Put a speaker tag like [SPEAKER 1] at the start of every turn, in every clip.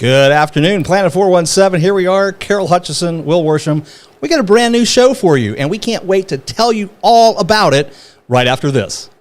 [SPEAKER 1] Good afternoon, Planet 417. Here we are, Carol Hutchison, Will Worsham. We got a brand new show for you, and we can't wait to tell you all about it right after this.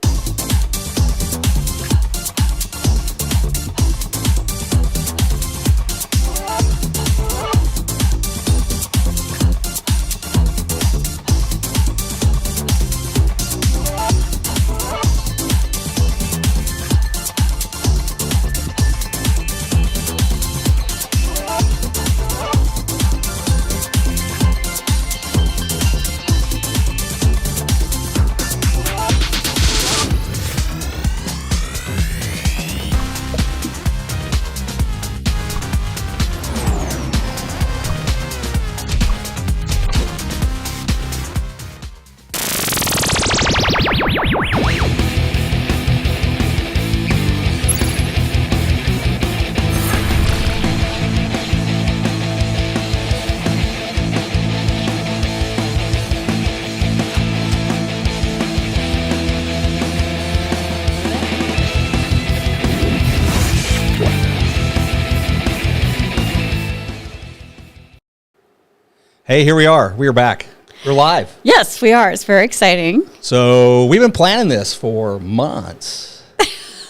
[SPEAKER 1] Hey, here we are. We are back. We're live.
[SPEAKER 2] Yes, we are. It's very exciting.
[SPEAKER 1] So we've been planning this for months,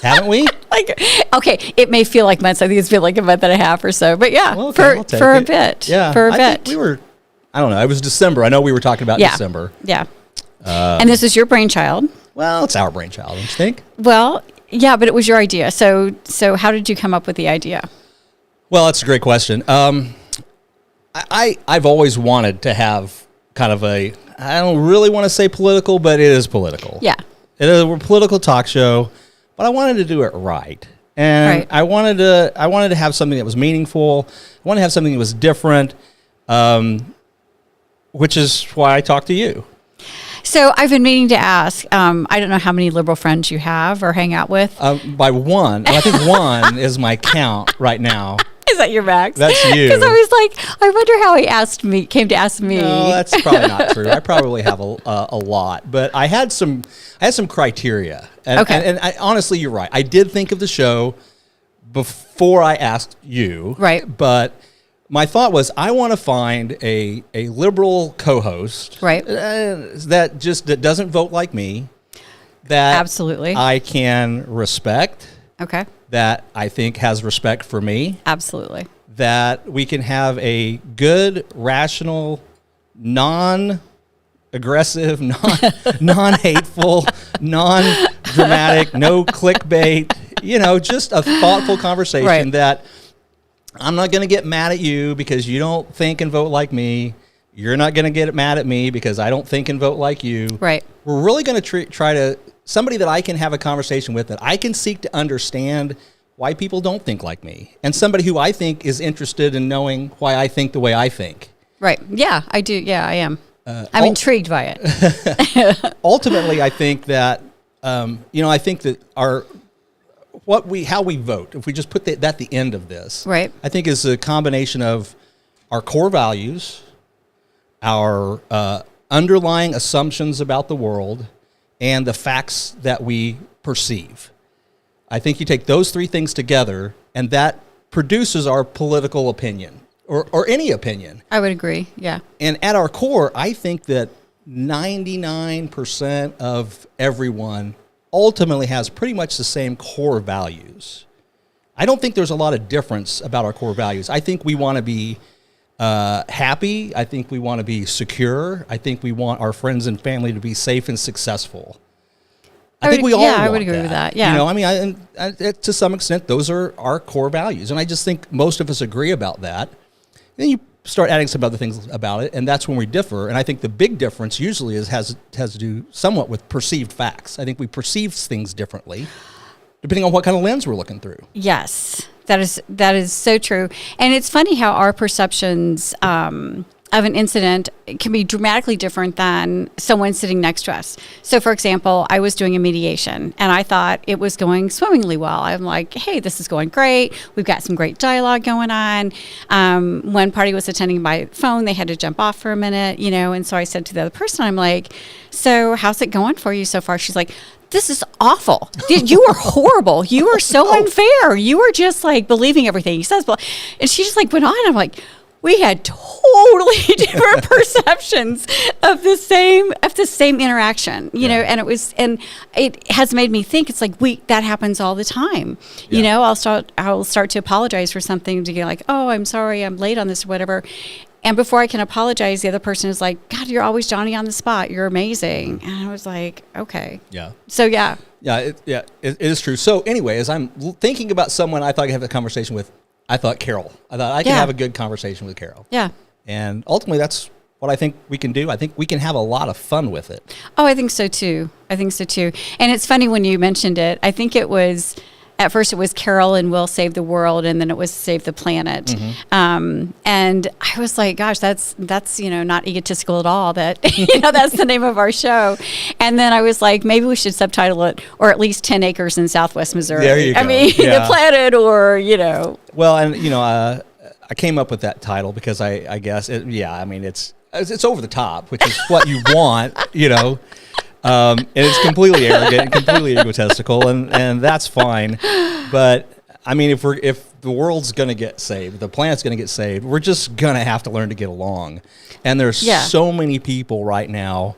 [SPEAKER 1] haven't we?
[SPEAKER 2] Okay, it may feel like months. I think it's been like a month and a half or so. But yeah,
[SPEAKER 1] Well, okay, I'll take
[SPEAKER 2] for a
[SPEAKER 1] it.
[SPEAKER 2] bit.
[SPEAKER 1] Yeah,
[SPEAKER 2] for a
[SPEAKER 1] I
[SPEAKER 2] bit.
[SPEAKER 1] think I don't know. It was December. I know we were talking about
[SPEAKER 2] Yeah.
[SPEAKER 1] December.
[SPEAKER 2] Yeah. And this is your brainchild.
[SPEAKER 1] Well, it's our brainchild, don't you think?
[SPEAKER 2] Well, yeah, but it was your idea. So how did you come up with the idea?
[SPEAKER 1] Well, that's a great question. I've always wanted to have kind of I don't really want to say political, but it is political.
[SPEAKER 2] Yeah.
[SPEAKER 1] It is a political talk show, but I wanted to do it right. And
[SPEAKER 2] Right.
[SPEAKER 1] I wanted to have something that was meaningful. I wanted to have something that was different, which is why I talked to you.
[SPEAKER 2] So I've been meaning to ask. I don't know how many liberal friends you have or hang out with.
[SPEAKER 1] By one, and I think one is my count right now.
[SPEAKER 2] Is that your max?
[SPEAKER 1] That's you.
[SPEAKER 2] Because I was like, I wonder how he came to ask me.
[SPEAKER 1] No, that's probably not true. I probably have a lot, but I had some criteria. And,
[SPEAKER 2] Okay.
[SPEAKER 1] And honestly, you're right. I did think of the show before I asked you.
[SPEAKER 2] Right.
[SPEAKER 1] But my thought was, I want to find a liberal co-host.
[SPEAKER 2] Right.
[SPEAKER 1] That doesn't vote like me. That
[SPEAKER 2] Absolutely.
[SPEAKER 1] I can respect.
[SPEAKER 2] Okay.
[SPEAKER 1] That I think has respect for me.
[SPEAKER 2] Absolutely.
[SPEAKER 1] That we can have a good, rational, non-aggressive, non-hateful, non-dramatic, no clickbait, just a thoughtful conversation
[SPEAKER 2] Right.
[SPEAKER 1] that I'm not going to get mad at you because you don't think and vote like me. You're not going to get mad at me because I don't think and vote like you.
[SPEAKER 2] Right.
[SPEAKER 1] We're really going to try to somebody that I can have a conversation with, that I can seek to understand why people don't think like me, and somebody who I think is interested in knowing why I think the way I think.
[SPEAKER 2] Right. Yeah, I do. Yeah, I am. I'm intrigued by it.
[SPEAKER 1] Ultimately, I think that I think that how we vote, if we just put that at the end of this,
[SPEAKER 2] Right.
[SPEAKER 1] I think is a combination of our core values, our underlying assumptions about the world, and the facts that we perceive. I think you take those three things together, and that produces our political opinion, or any opinion.
[SPEAKER 2] I would agree. Yeah.
[SPEAKER 1] And at our core, I think that 99% of everyone ultimately has pretty much the same core values. I don't think there's a lot of difference about our core values. I think we want to be happy. I think we want to be secure. I think we want our friends and family to be safe and successful. I think we all want
[SPEAKER 2] I would agree with that. Yeah.
[SPEAKER 1] To some extent, those are our core values. And I just think most of us agree about that. Then you start adding some other things about it, and that's when we differ. And I think the big difference usually has to do somewhat with perceived facts. I think we perceive things differently, depending on what kind of lens we're looking through.
[SPEAKER 2] Yes, that is so true. And it's funny how our perceptions of an incident can be dramatically different than someone sitting next to us. So, for example, I was doing a mediation and I thought it was going swimmingly well. I'm like, hey, this is going great. We've got some great dialogue going on. One party was attending by phone. They had to jump off for a minute, and so I said to the other person, I'm like, so how's it going for you so far? She's like, this is awful. You were horrible. You were so unfair. You were just like believing everything he says. And she just like went on. I'm like, we had totally different perceptions of the same interaction, and it has made me think it's like that happens all the time. I'll start to apologize for something to get like, oh, I'm sorry, I'm late on this or whatever. And before I can apologize, the other person is like, God, you're always Johnny on the spot. You're amazing. And I was like, okay.
[SPEAKER 1] Yeah.
[SPEAKER 2] So, yeah.
[SPEAKER 1] Yeah, it is true. So anyway, as I'm thinking about someone I thought I could have a conversation with, I thought Carol. I thought I could have a good conversation with Carol.
[SPEAKER 2] Yeah.
[SPEAKER 1] And ultimately, that's what I think we can do. I think we can have a lot of fun with it.
[SPEAKER 2] Oh, I think so too. And it's funny when you mentioned it. I think at first it was Carol and We'll Save the World, and then it was Save the Planet. Mm-hmm. And I was like, gosh, that's not egotistical at all. That that's the name of our show. And then I was like, maybe we should subtitle it, or at least 10 Acres in Southwest Missouri.
[SPEAKER 1] There you go.
[SPEAKER 2] The planet, or
[SPEAKER 1] Well, and I came up with that title because I guess it's over the top, which is what you want, and it's completely arrogant and completely egotistical, and that's fine. But I mean, if the world's going to get saved, the planet's going to get saved, we're just going to have to learn to get along. And there's so many people right now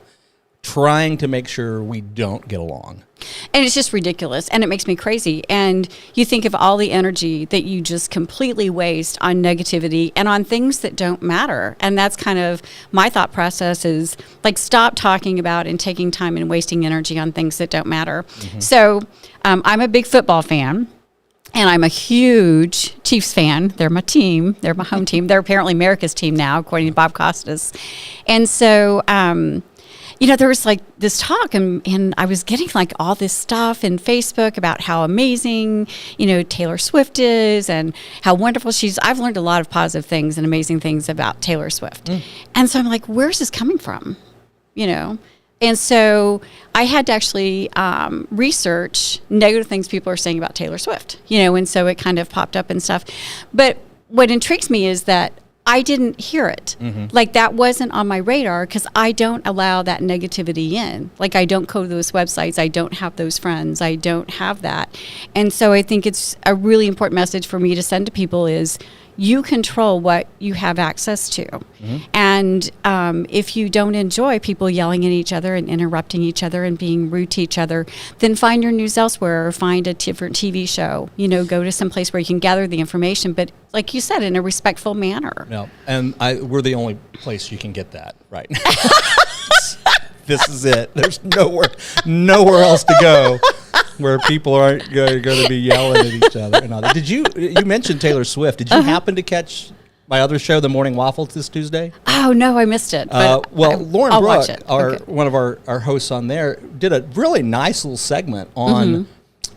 [SPEAKER 1] trying to make sure we don't get along.
[SPEAKER 2] And it's just ridiculous, and it makes me crazy. And you think of all the energy that you just completely waste on negativity and on things that don't matter. And that's kind of my thought process is like, stop talking about and taking time and wasting energy on things that don't matter. Mm-hmm. So I'm a big football fan. And I'm a huge Chiefs fan. They're my team. They're my home team. They're apparently America's team now, according to Bob Costas. And so, there was like this talk and I was getting like all this stuff in Facebook about how amazing, Taylor Swift is and how wonderful I've learned a lot of positive things and amazing things about Taylor Swift. And so I'm like, where's this coming from? And so I had to actually research negative things people are saying about Taylor Swift, and so it kind of popped up and stuff. But what intrigues me is that I didn't hear it. Mm-hmm. Like that wasn't on my radar because I don't allow that negativity in. Like I don't go to those websites. I don't have those friends. I don't have that. And so I think it's a really important message for me to send to people is you control what you have access to. Mm-hmm. And if you don't enjoy people yelling at each other and interrupting each other and being rude to each other, then find your news elsewhere or find a different TV show. Go to some place where you can gather the information, but like you said, in a respectful manner.
[SPEAKER 1] No, and we're the only place you can get that right now. This is it. There's nowhere else to go where people aren't going to be yelling at each other. And all that. You mentioned Taylor Swift. Did you happen to catch my other show, The Morning Waffle, this Tuesday?
[SPEAKER 2] Oh, no, I missed it.
[SPEAKER 1] Lauren Brooke, one of our hosts on there, did a really nice little segment on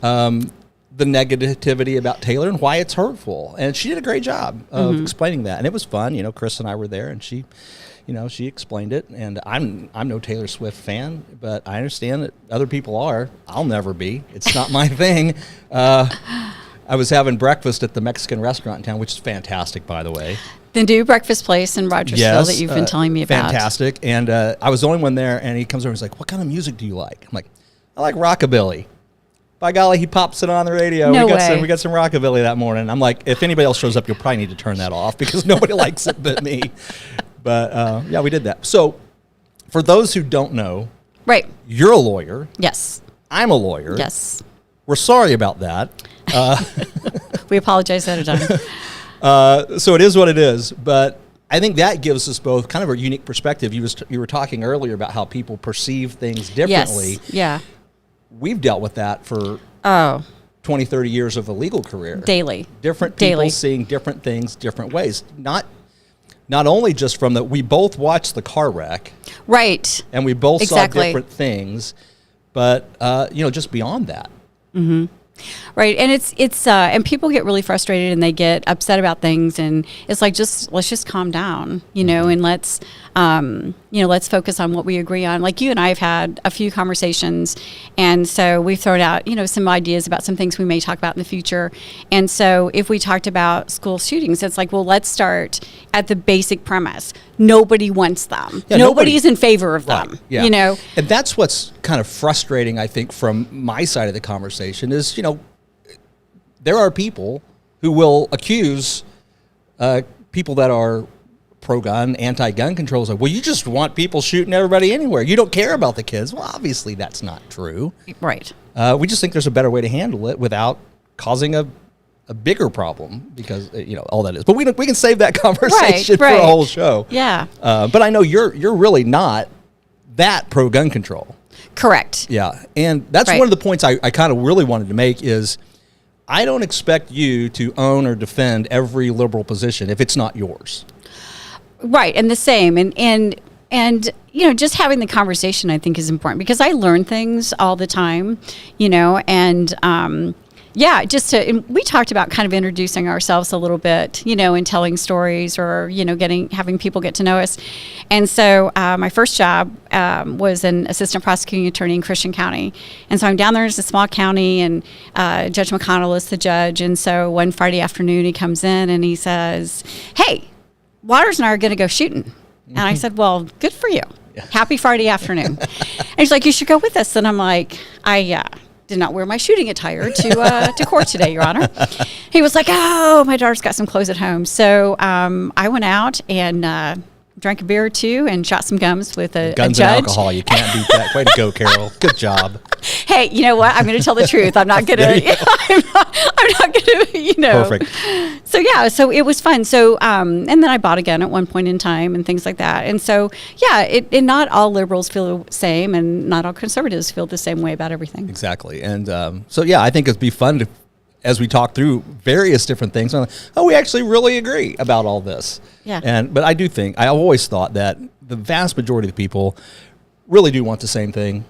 [SPEAKER 1] the negativity about Taylor and why it's hurtful. And she did a great job of explaining that. And it was fun. Chris and I were there, and she explained it. And I'm no Taylor Swift fan, but I understand that other people are. I'll never be. It's not my thing. I was having breakfast at the Mexican restaurant in town, which is fantastic, by the way.
[SPEAKER 2] The new breakfast place in Rogersville that you've been telling me about.
[SPEAKER 1] Fantastic. And I was the only one there, and he comes over and he's like, what kind of music do you like? I'm like, I like rockabilly. By golly, he pops it on the radio.
[SPEAKER 2] No
[SPEAKER 1] we
[SPEAKER 2] way.
[SPEAKER 1] got some rockabilly that morning. I'm like, if anybody else shows up, you'll probably need to turn that off because nobody likes it but me. But we did that. So for those who don't know,
[SPEAKER 2] right,
[SPEAKER 1] you're a lawyer.
[SPEAKER 2] Yes.
[SPEAKER 1] I'm a lawyer.
[SPEAKER 2] Yes.
[SPEAKER 1] We're sorry about that.
[SPEAKER 2] We apologize ahead of time.
[SPEAKER 1] So it is what it is. But I think that gives us both kind of a unique perspective. You were talking earlier about how people perceive things differently.
[SPEAKER 2] Yes. Yeah.
[SPEAKER 1] We've dealt with that for 20, 30 years of a legal career.
[SPEAKER 2] Daily.
[SPEAKER 1] Different people seeing different things different ways. Not only just from that, we both watched the car wreck.
[SPEAKER 2] Right.
[SPEAKER 1] And we both saw different things, but, just beyond that.
[SPEAKER 2] Mm-hmm. Right. And it's and people get really frustrated and they get upset about things, and it's like, let's just calm down, and let's let's focus on what we agree on. Like you and I have had a few conversations, and so we've thrown out, some ideas about some things we may talk about in the future. And so if we talked about school shootings, it's like, well, let's start at the basic premise. Nobody wants them.
[SPEAKER 1] Yeah,
[SPEAKER 2] Nobody's in favor of them.
[SPEAKER 1] Right. Yeah. And that's what's kind of frustrating, I think, from my side of the conversation is, there are people who will accuse people that are pro-gun, anti-gun control. Like, well, you just want people shooting everybody anywhere. You don't care about the kids. Well, obviously that's not true.
[SPEAKER 2] Right.
[SPEAKER 1] We just think there's a better way to handle it without causing a bigger problem, because all that is. But we can save that conversation for a whole show.
[SPEAKER 2] Yeah.
[SPEAKER 1] But I know you're really not that pro-gun control.
[SPEAKER 2] Correct.
[SPEAKER 1] Yeah, and that's one of the points I kind of really wanted to make is I don't expect you to own or defend every liberal position if it's not yours.
[SPEAKER 2] Right, and the same, and just having the conversation, I think, is important, because I learn things all the time, and and we talked about kind of introducing ourselves a little bit, and telling stories, or having people get to know us. And so my first job was an assistant prosecuting attorney in Christian County, and so I'm down there. It's a small county, and Judge McConnell is the judge. And so one Friday afternoon, he comes in and he says, "Hey, Waters and I are going to go shooting." And I said, "Well, good for you. Happy Friday afternoon." And he's like, "You should go with us." And I'm like, "I did not wear my shooting attire to court today, Your Honor." He was like, "Oh, my daughter's got some clothes at home." So I went out and drank a beer or two and shot some gums with a
[SPEAKER 1] Guns
[SPEAKER 2] judge.
[SPEAKER 1] and alcohol. You can't beat that. Way to go, Carol. Good job.
[SPEAKER 2] Hey, you know what? I'm going to tell the truth. I'm not going to, I'm not going to,
[SPEAKER 1] Perfect.
[SPEAKER 2] So it was fun. So, and then I bought a gun at one point in time and things like that. And so, not all liberals feel the same, and not all conservatives feel the same way about everything.
[SPEAKER 1] Exactly. And I think it'd be fun to, as we talk through various different things, we actually really agree about all this.
[SPEAKER 2] Yeah.
[SPEAKER 1] But I do think, I always thought that the vast majority of the people really do want the same thing,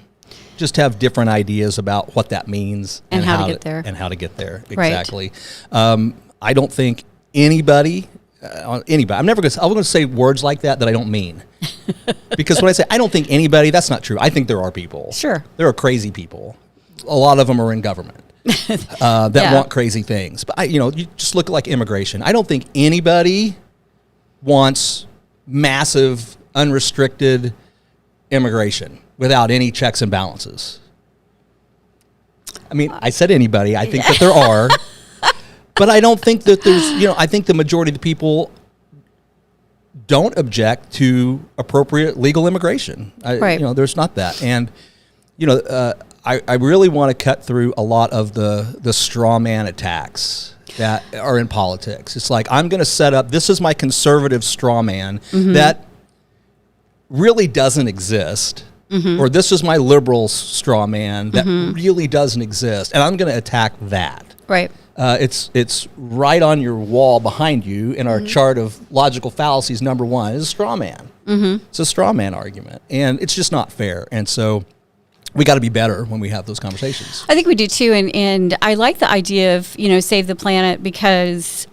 [SPEAKER 1] just have different ideas about what that means
[SPEAKER 2] and how to get there.
[SPEAKER 1] And how to get there.
[SPEAKER 2] Right.
[SPEAKER 1] Exactly. I don't think anybody, I'm never going to say words like that I don't mean. Because when I say I don't think anybody, that's not true. I think there are people.
[SPEAKER 2] Sure.
[SPEAKER 1] There are crazy people. A lot of them are in government. That want crazy things. But you just look at like immigration. I don't think anybody wants massive, unrestricted immigration without any checks and balances. I mean, I said anybody. I think that there are, but I don't think that there's. I think the majority of the people don't object to appropriate legal immigration.
[SPEAKER 2] Right.
[SPEAKER 1] There's not that, and I really want to cut through a lot of the straw man attacks that are in politics. It's like, I'm going to set up, this is my conservative straw man that really doesn't exist, or this is my liberal straw man that really doesn't exist, and I'm going to attack that.
[SPEAKER 2] Right.
[SPEAKER 1] It's right on your wall behind you in our chart of logical fallacies. Number one is a straw man. It's a straw man argument, and it's just not fair. And so we got to be better when we have those conversations. I
[SPEAKER 2] think we do too, and I like the idea of save the planet, because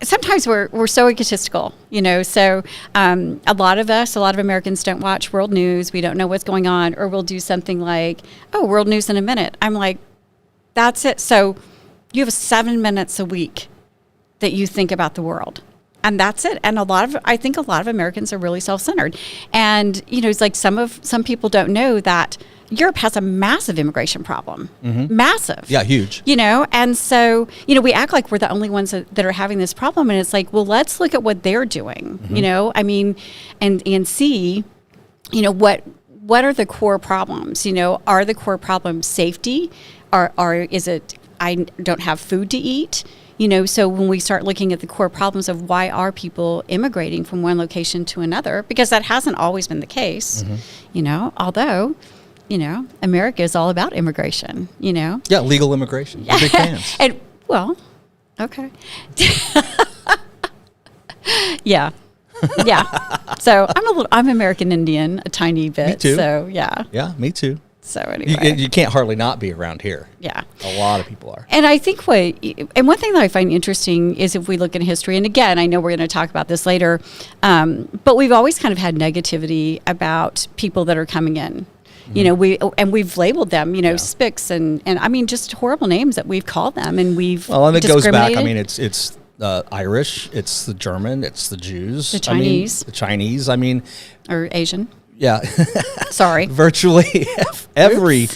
[SPEAKER 2] sometimes we're so egotistical, So a lot of Americans don't watch world news. We don't know what's going on, or we'll do something like, "Oh, world news in a minute." I'm like, that's it. So you have 7 minutes a week that you think about the world. And that's it. And I think a lot of Americans are really self-centered. And, it's like some people don't know that Europe has a massive immigration problem. Massive.
[SPEAKER 1] Yeah, huge.
[SPEAKER 2] And so, we act like we're the only ones that are having this problem. And it's like, well, let's look at what they're doing, and see, what are the core problems? Are the core problems safety? Is it, I don't have food to eat? So when we start looking at the core problems of why are people immigrating from one location to another, because that hasn't always been the case, although, America is all about immigration, Yeah,
[SPEAKER 1] legal immigration. We're big fans.
[SPEAKER 2] And, well, okay. Yeah. So I'm American Indian a tiny bit.
[SPEAKER 1] Me too.
[SPEAKER 2] So, yeah.
[SPEAKER 1] Yeah, me too.
[SPEAKER 2] So anyway,
[SPEAKER 1] you can't hardly not be around here.
[SPEAKER 2] yeah.
[SPEAKER 1] A lot of people are.
[SPEAKER 2] And I think one thing that I find interesting is if we look in history, and again, I know we're going to talk about this later, but we've always kind of had negativity about people that are coming in. You know, we've labeled them, Spics and I mean, just horrible names that we've called them, and we've
[SPEAKER 1] Well, and it goes back. I
[SPEAKER 2] discriminated.
[SPEAKER 1] mean, it's Irish, it's the German, it's the Jews,
[SPEAKER 2] The Chinese.
[SPEAKER 1] the Chinese. I mean,
[SPEAKER 2] Or Asian.
[SPEAKER 1] yeah,
[SPEAKER 2] Sorry.
[SPEAKER 1] virtually every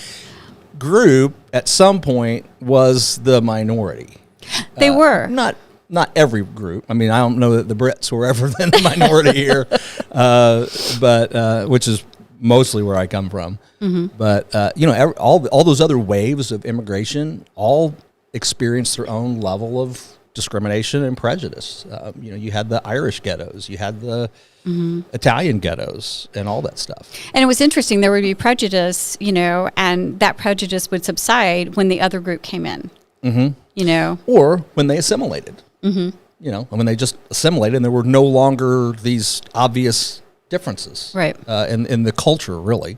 [SPEAKER 1] group at some point was the minority.
[SPEAKER 2] They were.
[SPEAKER 1] Not every group. I mean, I don't know that the Brits were ever the minority here, but which is mostly where I come from. But all those other waves of immigration all experienced their own level of discrimination and prejudice. You had the Irish ghettos, you had the Italian ghettos, and all that stuff.
[SPEAKER 2] And it was interesting. There would be prejudice, and that prejudice would subside when the other group came in.
[SPEAKER 1] Or when they assimilated. When they just assimilated and there were no longer these obvious differences.
[SPEAKER 2] Right.
[SPEAKER 1] In the culture, really.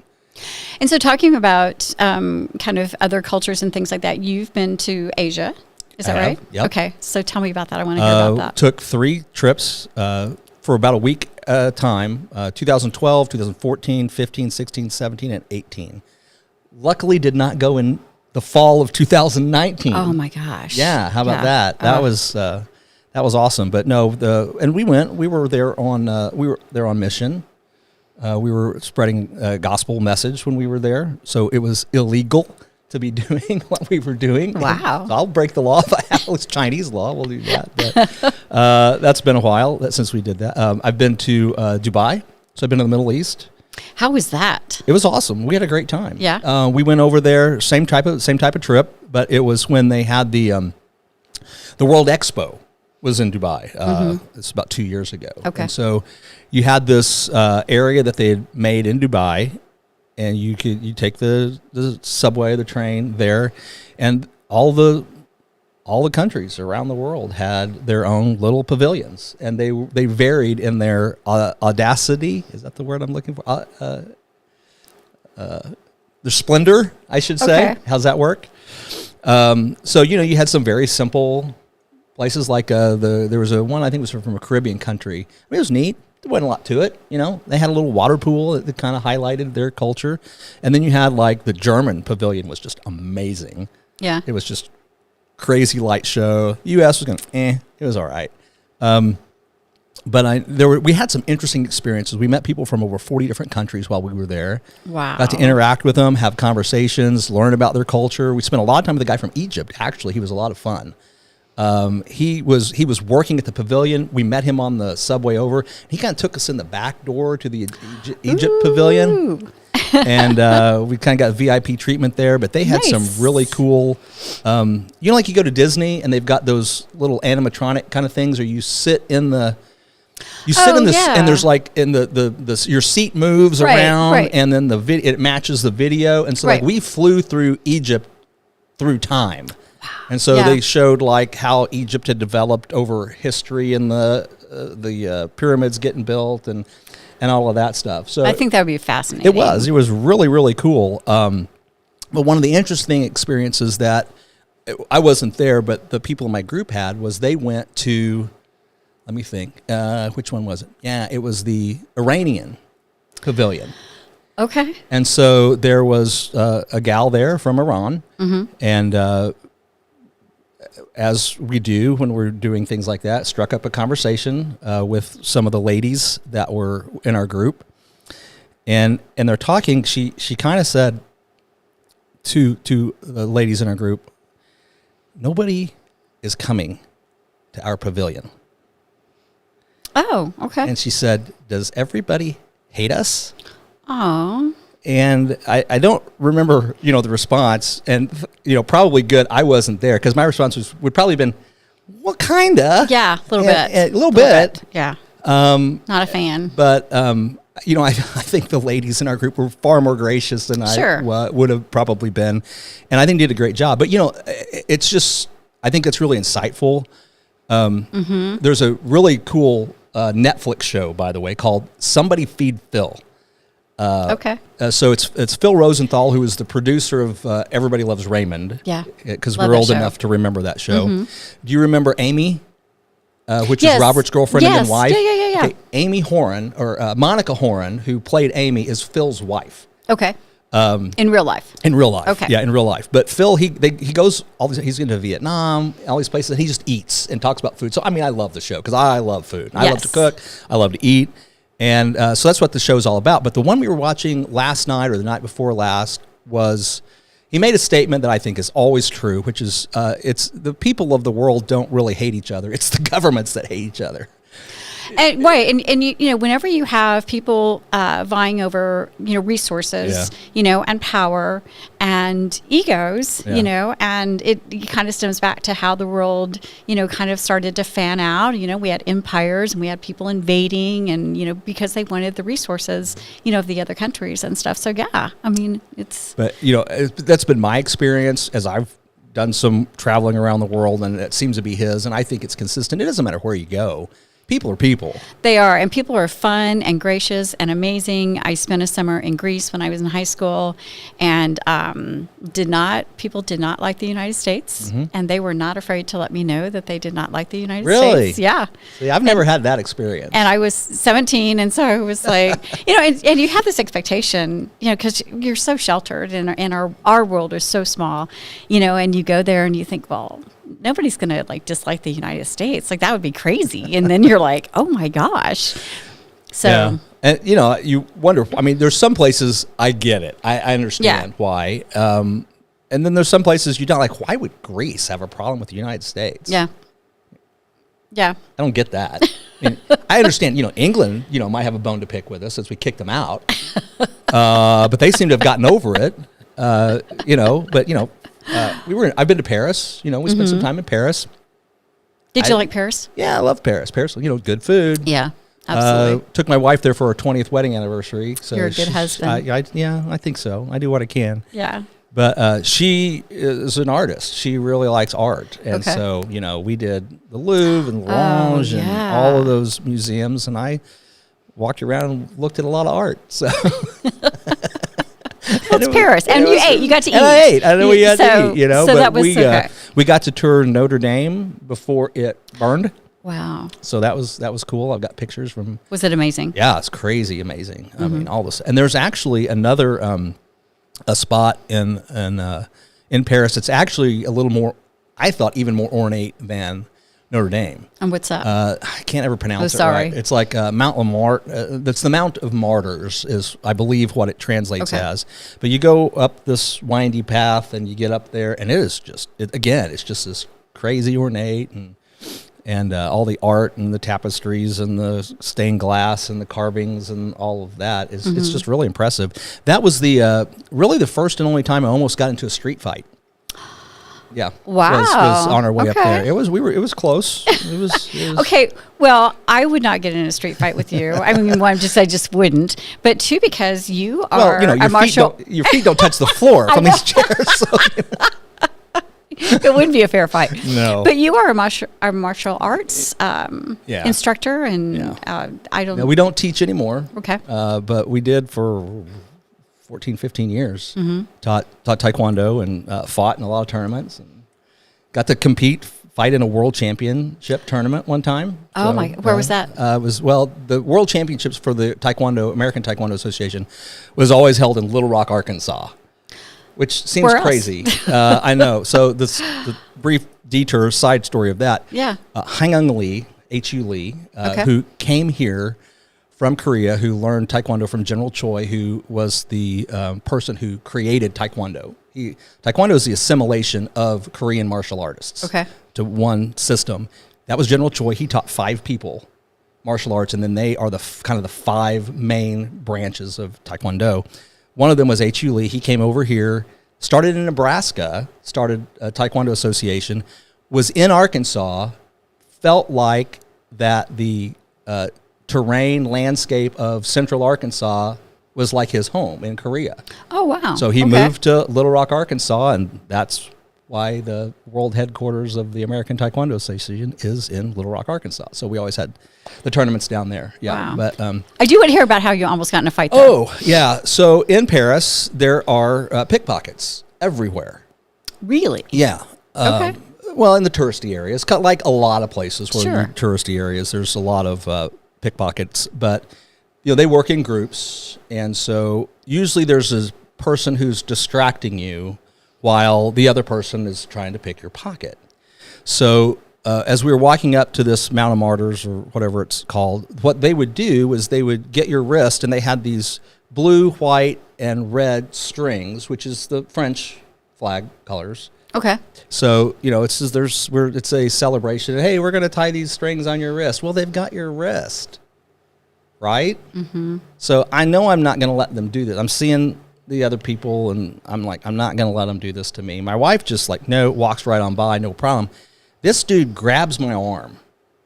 [SPEAKER 2] And so talking about kind of other cultures and things like that, you've been to Asia. Is that
[SPEAKER 1] I have,
[SPEAKER 2] right?
[SPEAKER 1] yep.
[SPEAKER 2] Okay. So tell me about that. I want to hear about that.
[SPEAKER 1] Took 3 trips for about a week at a time, 2012, 2014, 15, 16, 17, and 18. Luckily did not go in the fall of 2019.
[SPEAKER 2] Oh my gosh.
[SPEAKER 1] Yeah, how about that? That was awesome. But no, we were there on mission. We were spreading a gospel message when we were there, so it was illegal to be doing what we were doing.
[SPEAKER 2] Wow.
[SPEAKER 1] So I'll break the law if I have. It's Chinese law. We'll do that. But, that's been a while since we did that. I've been to Dubai, so I've been to the Middle East.
[SPEAKER 2] How was that?
[SPEAKER 1] It was awesome. We had a great time.
[SPEAKER 2] Yeah.
[SPEAKER 1] We went over there, same type of trip, but it was when they had the World Expo was in Dubai. It's about 2 years ago.
[SPEAKER 2] Okay.
[SPEAKER 1] And so you had this area that they had made in Dubai, and you take the subway, the train there, and all the countries around the world had their own little pavilions, and they varied in their audacity. Is that the word I'm looking for? Their splendor, I should say.
[SPEAKER 2] Okay.
[SPEAKER 1] How's that work? So you had some very simple places like there was one I think was from a Caribbean country. I mean, it was neat. There wasn't a lot to it, They had a little water pool that kind of highlighted their culture, and then you had like the German pavilion was just amazing.
[SPEAKER 2] Yeah.
[SPEAKER 1] It was just crazy light show. U.S. was going, it was all right. But we had some interesting experiences. We met people from over 40 different countries while we were there.
[SPEAKER 2] Wow.
[SPEAKER 1] Got to interact with them, have conversations, learn about their culture. We spent a lot of time with a guy from Egypt. Actually, he was a lot of fun. He was working at the pavilion. We met him on the subway over. He kind of took us in the back door to the Egypt pavilion. And we kind of got VIP treatment there, but they had
[SPEAKER 2] Nice.
[SPEAKER 1] some really cool, like you go to Disney and they've got those little animatronic kind of things, or you sit in this,
[SPEAKER 2] yeah.
[SPEAKER 1] and there's like in the your seat moves
[SPEAKER 2] Right,
[SPEAKER 1] around,
[SPEAKER 2] right.
[SPEAKER 1] and then it matches the video, and so
[SPEAKER 2] Right.
[SPEAKER 1] like we flew through Egypt through time, and so
[SPEAKER 2] Yeah.
[SPEAKER 1] they showed like how Egypt had developed over history and the pyramids getting built and all of that stuff. So
[SPEAKER 2] I think that would be fascinating.
[SPEAKER 1] it was really, really cool. But one of the interesting experiences that I wasn't there, but the people in my group had, was they went to, let me think, which one was it? Yeah, it was the Iranian pavilion.
[SPEAKER 2] Okay.
[SPEAKER 1] And so there was a gal there from Iran, and as we do when we're doing things like that, struck up a conversation with some of the ladies that were in our group, and they're talking. She kind of said to the ladies in our group, "Nobody is coming to our pavilion."
[SPEAKER 2] Oh, okay.
[SPEAKER 1] And she said, "Does everybody hate us?"
[SPEAKER 2] Oh.
[SPEAKER 1] And I don't remember, the response, and, probably good. I wasn't there, because my response would probably have been, well, kinda.
[SPEAKER 2] Yeah, a little bit.
[SPEAKER 1] A little bit.
[SPEAKER 2] Yeah. Not a fan.
[SPEAKER 1] But, I think the ladies in our group were far more gracious than
[SPEAKER 2] Sure.
[SPEAKER 1] I would have probably been. And I think did a great job. But, it's just, I think it's really insightful. There's a really cool Netflix show, by the way, called Somebody Feed Phil.
[SPEAKER 2] Okay.
[SPEAKER 1] So it's Phil Rosenthal, who is the producer of Everybody Loves Raymond.
[SPEAKER 2] Yeah.
[SPEAKER 1] Because
[SPEAKER 2] Love
[SPEAKER 1] we're
[SPEAKER 2] that
[SPEAKER 1] old
[SPEAKER 2] show.
[SPEAKER 1] enough to remember that show. Do you remember Amy? Which
[SPEAKER 2] Yes.
[SPEAKER 1] is Robert's girlfriend and
[SPEAKER 2] Yes.
[SPEAKER 1] then wife.
[SPEAKER 2] Yeah.
[SPEAKER 1] Okay, Amy Horan, or Monica Horan, who played Amy, is Phil's wife.
[SPEAKER 2] Okay. In real life.
[SPEAKER 1] In real life.
[SPEAKER 2] Okay.
[SPEAKER 1] Yeah, in real life. But Phil, he goes, he's into Vietnam, all these places, and he just eats and talks about food. So, I mean, I love the show because I love food. I love to
[SPEAKER 2] Yes.
[SPEAKER 1] cook. I love to eat. And so that's what the show's all about. But the one we were watching last night or the night before last was, he made a statement that I think is always true, which is it's the people of the world don't really hate each other. It's the governments that hate each other.
[SPEAKER 2] And right, and you know, whenever you have people vying over, you know, resources,
[SPEAKER 1] Yeah.
[SPEAKER 2] you know, and power and egos,
[SPEAKER 1] Yeah.
[SPEAKER 2] you know, and it kind of stems back to how the world, you know, kind of started to fan out. You know, we had empires and we had people invading, and you know, because they wanted the resources, you know, of the other countries and stuff. So yeah, I mean, it's
[SPEAKER 1] But, you know, that's been my experience as I've done some traveling around the world, and it seems to be his, and I think it's consistent. It doesn't matter where you go. People are people.
[SPEAKER 2] They are, and people are fun and gracious and amazing. I spent a summer in Greece when I was in high school, and people did not like the United States, and they were not afraid to let me know that they did not like the United
[SPEAKER 1] Really?
[SPEAKER 2] States. Yeah.
[SPEAKER 1] See, I've never had that experience.
[SPEAKER 2] And I was 17, and so I was like, you know, and you have this expectation, you know, because you're so sheltered, and our world is so small, you know, and you go there and you think, well, nobody's going to like dislike the United States. Like that would be crazy. And then you're like, oh my gosh. So
[SPEAKER 1] Yeah. And, you know, you wonder, I mean, there's some places I get it. I understand why. And then there's some places you don't like, why would Greece have a problem with the United States?
[SPEAKER 2] yeah. Yeah.
[SPEAKER 1] I don't get that. I mean, I understand, you know, England, you know, might have a bone to pick with us since we kicked them out. But they seem to have gotten over it. You know, but, you know, I've been to Paris, you know, we spent some time in Paris.
[SPEAKER 2] Did you like Paris?
[SPEAKER 1] Yeah, I love Paris. Paris, you know, good food.
[SPEAKER 2] Yeah, absolutely.
[SPEAKER 1] Took my wife there for her 20th wedding anniversary. So
[SPEAKER 2] You're a good husband.
[SPEAKER 1] I think so. I do what I can.
[SPEAKER 2] Yeah.
[SPEAKER 1] But she is an artist. She really likes art. And
[SPEAKER 2] Okay.
[SPEAKER 1] so, you know, we did the Louvre and L'Orange and
[SPEAKER 2] yeah.
[SPEAKER 1] all of those museums. And I walked around and looked at a lot of art. So
[SPEAKER 2] Well, it's Paris. And you ate. You got to eat.
[SPEAKER 1] And I ate. I know we had to eat, you know.
[SPEAKER 2] So
[SPEAKER 1] but
[SPEAKER 2] that was okay.
[SPEAKER 1] we got to tour Notre Dame before it burned.
[SPEAKER 2] Wow.
[SPEAKER 1] So that was cool. I've got pictures from.
[SPEAKER 2] Was it amazing?
[SPEAKER 1] Yeah, it's crazy, amazing. I mean, all this. And there's actually another a spot in Paris. It's actually a little more. I thought even more ornate than Notre Dame.
[SPEAKER 2] And what's that?
[SPEAKER 1] I can't ever pronounce it
[SPEAKER 2] sorry.
[SPEAKER 1] right. It's like Mount Lamart. That's the Mount of Martyrs is, I believe, what it translates
[SPEAKER 2] Okay.
[SPEAKER 1] as. But you go up this windy path and you get up there, and it is just, it's just this crazy ornate and all the art and the tapestries and the stained glass and the carvings and all of that is it's just really impressive. That was the really the first and only time I almost got into a street fight. Yeah.
[SPEAKER 2] Wow.
[SPEAKER 1] Was on our way up
[SPEAKER 2] Okay.
[SPEAKER 1] there. It was close. It was
[SPEAKER 2] Okay, well, I would not get in a street fight with you. I mean, one, I just wouldn't. But two, because you are
[SPEAKER 1] well, you know, your feet don't touch the floor from these chairs. So,
[SPEAKER 2] it wouldn't be a fair fight.
[SPEAKER 1] No.
[SPEAKER 2] But you are a martial arts
[SPEAKER 1] Yeah.
[SPEAKER 2] instructor, and
[SPEAKER 1] Yeah.
[SPEAKER 2] I don't.
[SPEAKER 1] no, we don't teach anymore.
[SPEAKER 2] Okay.
[SPEAKER 1] But we did for 14, 15 years. Taught Taekwondo and fought in a lot of tournaments. And got to fight in a world championship tournament one time.
[SPEAKER 2] Oh my! Where was that?
[SPEAKER 1] It was the World Championships for the American Taekwondo Association was always held in Little Rock, Arkansas, which seems
[SPEAKER 2] Where else?
[SPEAKER 1] crazy. I know. So the brief detour side story of that.
[SPEAKER 2] Yeah.
[SPEAKER 1] Hangung Lee, H.U. Lee,
[SPEAKER 2] Okay.
[SPEAKER 1] who came here from Korea, who learned Taekwondo from General Choi, who was the person who created Taekwondo. Taekwondo is the assimilation of Korean martial artists
[SPEAKER 2] Okay.
[SPEAKER 1] to one system. That was General Choi. He taught 5 people martial arts, and then they are the kind of the 5 main branches of Taekwondo. One of them was H.U. Lee. He came over here, started in Nebraska, started a Taekwondo association, was in Arkansas, felt like that the terrain landscape of central Arkansas was like his home in Korea.
[SPEAKER 2] Oh wow!
[SPEAKER 1] So he
[SPEAKER 2] Okay.
[SPEAKER 1] moved to Little Rock, Arkansas, and that's why the world headquarters of the American Taekwondo Association is in Little Rock, Arkansas. So we always had the tournaments down there. Yeah,
[SPEAKER 2] Wow.
[SPEAKER 1] but
[SPEAKER 2] I do want to hear about how you almost got in a fight there.
[SPEAKER 1] oh yeah. So in Paris, there are pickpockets everywhere.
[SPEAKER 2] Really?
[SPEAKER 1] Yeah.
[SPEAKER 2] Okay.
[SPEAKER 1] Well, in the touristy areas, like a lot of places where
[SPEAKER 2] Sure.
[SPEAKER 1] in touristy areas, there's a lot of pickpockets. But they work in groups, and so usually there's a person who's distracting you while the other person is trying to pick your pocket. So as we were walking up to this Mount of Martyrs or whatever it's called, what they would do is they would get your wrist, and they had these blue, white, and red strings, which is the French flag colors.
[SPEAKER 2] Okay.
[SPEAKER 1] So it's a celebration. Hey, we're going to tie these strings on your wrist. Well, they've got your wrist, right? Mm-hmm. So I know I'm not going to let them do this. I'm seeing the other people, and I'm like, I'm not going to let them do this to me. My wife just no, walks right on by, no problem. This dude grabs my arm,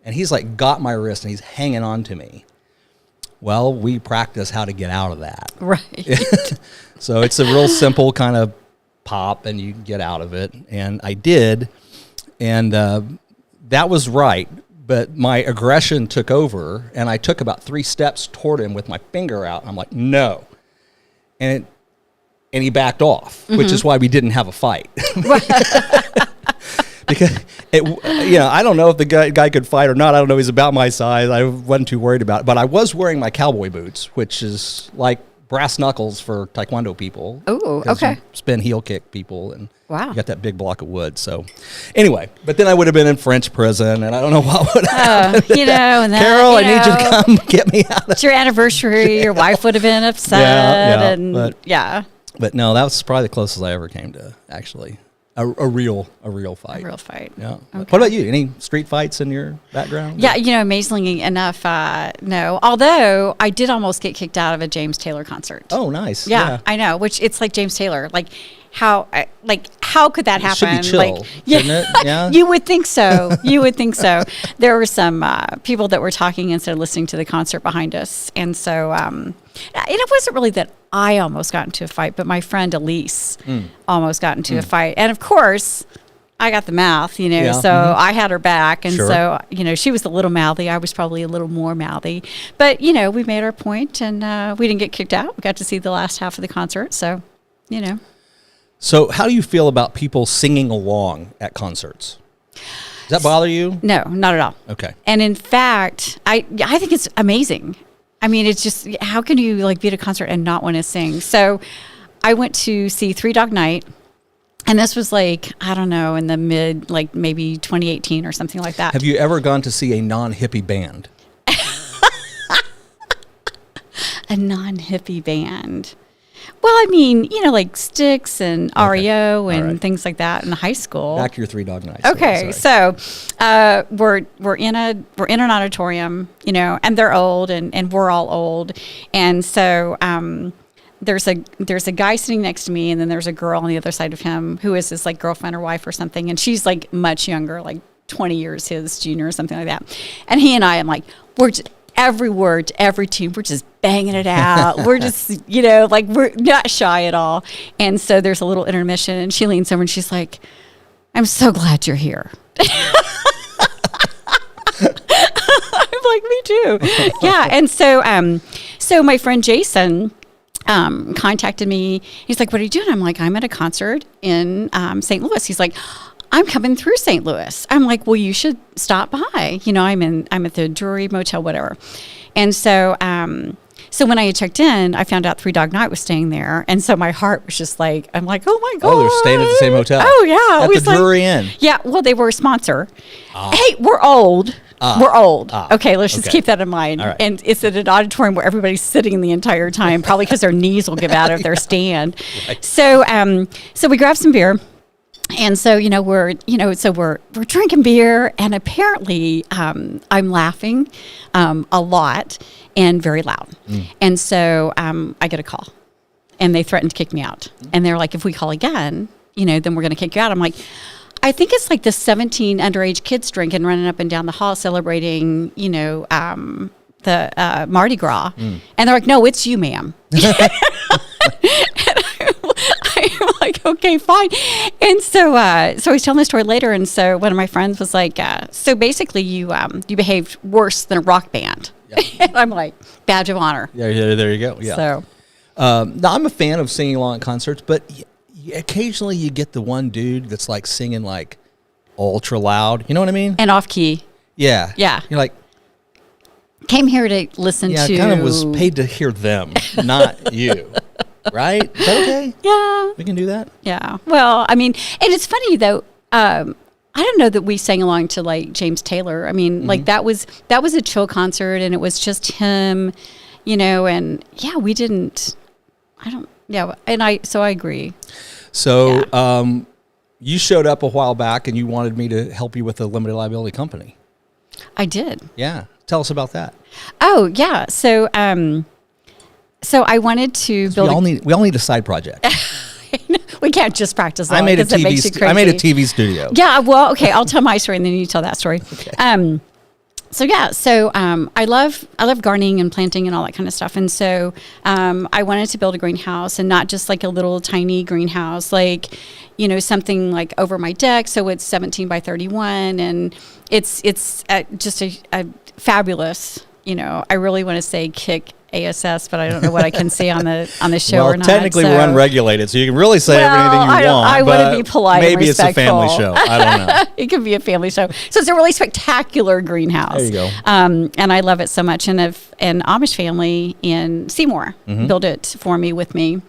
[SPEAKER 1] and he's like got my wrist, and he's hanging on to me. Well, we practice how to get out of that.
[SPEAKER 2] Right.
[SPEAKER 1] So it's a real simple kind of pop, and you get out of it. And I did, and that was right. But my aggression took over, and I took about 3 steps toward him with my finger out. I'm like, no. And he backed off, which is why we didn't have a fight. Because I don't know if the guy could fight or not. I don't know. He's about my size. I wasn't too worried about it. But I was wearing my cowboy boots, which is like brass knuckles for Taekwondo people.
[SPEAKER 2] Oh,
[SPEAKER 1] 'cause
[SPEAKER 2] okay.
[SPEAKER 1] you spin heel kick people, and
[SPEAKER 2] Wow.
[SPEAKER 1] you got that big block of wood. So anyway, but then I would have been in French prison, and I don't know what would happen.
[SPEAKER 2] And then,
[SPEAKER 1] Carol, I need you to come get me out of
[SPEAKER 2] It's your anniversary. Your wife would have been upset.
[SPEAKER 1] Yeah,
[SPEAKER 2] and
[SPEAKER 1] But no, that was probably the closest I ever came to actually a real fight.
[SPEAKER 2] a real fight.
[SPEAKER 1] Yeah.
[SPEAKER 2] Okay.
[SPEAKER 1] What about you? Any street fights in your background?
[SPEAKER 2] Yeah, amazingly enough, no. Although I did almost get kicked out of a James Taylor concert.
[SPEAKER 1] Oh, nice.
[SPEAKER 2] Yeah, I know. Which it's like James Taylor. How could that happen?
[SPEAKER 1] It should be chill, shouldn't it? Yeah.
[SPEAKER 2] You would think so. You would think so. There were some people that were talking instead of listening to the concert behind us, and so and it wasn't really that I almost got into a fight, but my friend Elise almost got into a fight, and of course, I got the mouth,
[SPEAKER 1] Yeah.
[SPEAKER 2] so I had her back, and
[SPEAKER 1] Sure.
[SPEAKER 2] so she was a little mouthy. I was probably a little more mouthy, but we made our point, and we didn't get kicked out. We got to see the last half of the concert, so.
[SPEAKER 1] So how do you feel about people singing along at concerts? Does that bother you?
[SPEAKER 2] No, not at all.
[SPEAKER 1] Okay.
[SPEAKER 2] And in fact, I think it's amazing. I mean, it's just, how can you be at a concert and not want to sing? So I went to see Three Dog Night, and this was I don't know, in the mid, maybe 2018 or something like that.
[SPEAKER 1] Have you ever gone to see a non-hippie band?
[SPEAKER 2] A non-hippie band. Well, I mean, like Styx and REO and
[SPEAKER 1] right.
[SPEAKER 2] things like that in high school.
[SPEAKER 1] Back to your Three Dog Night.
[SPEAKER 2] Okay,
[SPEAKER 1] Sorry.
[SPEAKER 2] so we're in an auditorium, and they're old, and we're all old, and so there's a guy sitting next to me, and then there's a girl on the other side of him who is his girlfriend or wife or something, and she's much younger, 20 years his junior or something like that, and he and I am we're just, every word to every tune, we're just banging it out. We're just, we're not shy at all. And so there's a little intermission, and she leans over and she's like, I'm so glad you're here. I'm like, me too. Yeah. And so my friend Jason contacted me. He's like, what are you doing? I'm like, I'm at a concert in St. Louis. He's like, I'm coming through St. Louis. I'm like, well, you should stop by. I'm at the Drury Motel, whatever. And so, so when I had checked in, I found out Three Dog Night was staying there. And so my heart was just I'm like, oh my God.
[SPEAKER 1] Oh, they're staying at the same hotel.
[SPEAKER 2] Oh, yeah.
[SPEAKER 1] At the Drury Inn.
[SPEAKER 2] Yeah. Well, they were a sponsor. Hey, we're old. We're old. Okay, let's just keep that in mind.
[SPEAKER 1] All right.
[SPEAKER 2] And it's at an auditorium where everybody's sitting the entire time, probably because their knees will give out of their stand. Right. So, so we grabbed some beer. And so, we're drinking beer, and apparently I'm laughing a lot and very loud. And so I get a call, and they threatened to kick me out. And they're like, if we call again, then we're going to kick you out. I'm like, I think it's the 17 underage kids drinking, running up and down the hall celebrating, the Mardi Gras. And they're like, no, it's you, ma'am. I'm like, okay. Okay, fine. And so I was telling the story later, and so one of my friends was like, so basically you behaved worse than a rock band. Yeah. And I'm like, badge of honor.
[SPEAKER 1] Yeah, there you go. Yeah.
[SPEAKER 2] So,
[SPEAKER 1] now I'm a fan of singing along at concerts, but occasionally you get the one dude that's like singing like ultra loud. You know what I mean?
[SPEAKER 2] and off key.
[SPEAKER 1] Yeah.
[SPEAKER 2] Yeah.
[SPEAKER 1] You're like,
[SPEAKER 2] Came here to listen
[SPEAKER 1] yeah,
[SPEAKER 2] to.
[SPEAKER 1] I kind of was paid to hear them, not you. Right? Is that okay?
[SPEAKER 2] Yeah.
[SPEAKER 1] We can do that?
[SPEAKER 2] Yeah. Well, I mean, and it's funny though. I don't know that we sang along to like James Taylor. I mean, like that was a chill concert, and it was just him, and yeah, we didn't. I don't. Yeah, and I agree.
[SPEAKER 1] So, you showed up a while back, and you wanted me to help you with a limited liability company.
[SPEAKER 2] I did.
[SPEAKER 1] Yeah. Tell us about that.
[SPEAKER 2] Oh yeah. So I wanted to build.
[SPEAKER 1] We all need a side project.
[SPEAKER 2] We can't just practice law.
[SPEAKER 1] I made a
[SPEAKER 2] because it makes you
[SPEAKER 1] TV. I made a
[SPEAKER 2] crazy.
[SPEAKER 1] TV studio.
[SPEAKER 2] Yeah. Well, okay. I'll tell my story, and then you tell that story.
[SPEAKER 1] Okay.
[SPEAKER 2] I love gardening and planting and all that kind of stuff. And so I wanted to build a greenhouse, and not just like a little tiny greenhouse, like, something like over my deck. So it's 17 by 31, and it's just a fabulous, I really want to say kick ASS, but I don't know what I can say on the show or not.
[SPEAKER 1] Technically
[SPEAKER 2] so.
[SPEAKER 1] we're unregulated, so you can really say anything you want.
[SPEAKER 2] I want to be polite and
[SPEAKER 1] maybe
[SPEAKER 2] respectful.
[SPEAKER 1] it's a family show. I don't know.
[SPEAKER 2] It could be a family show. So it's a really spectacular greenhouse.
[SPEAKER 1] There you go.
[SPEAKER 2] And I love it so much. And an Amish family in Seymour built it for me with me.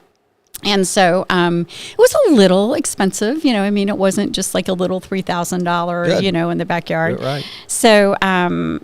[SPEAKER 2] And so it was a little expensive, it wasn't just like a little $3,000, in the backyard.
[SPEAKER 1] Right.
[SPEAKER 2] So I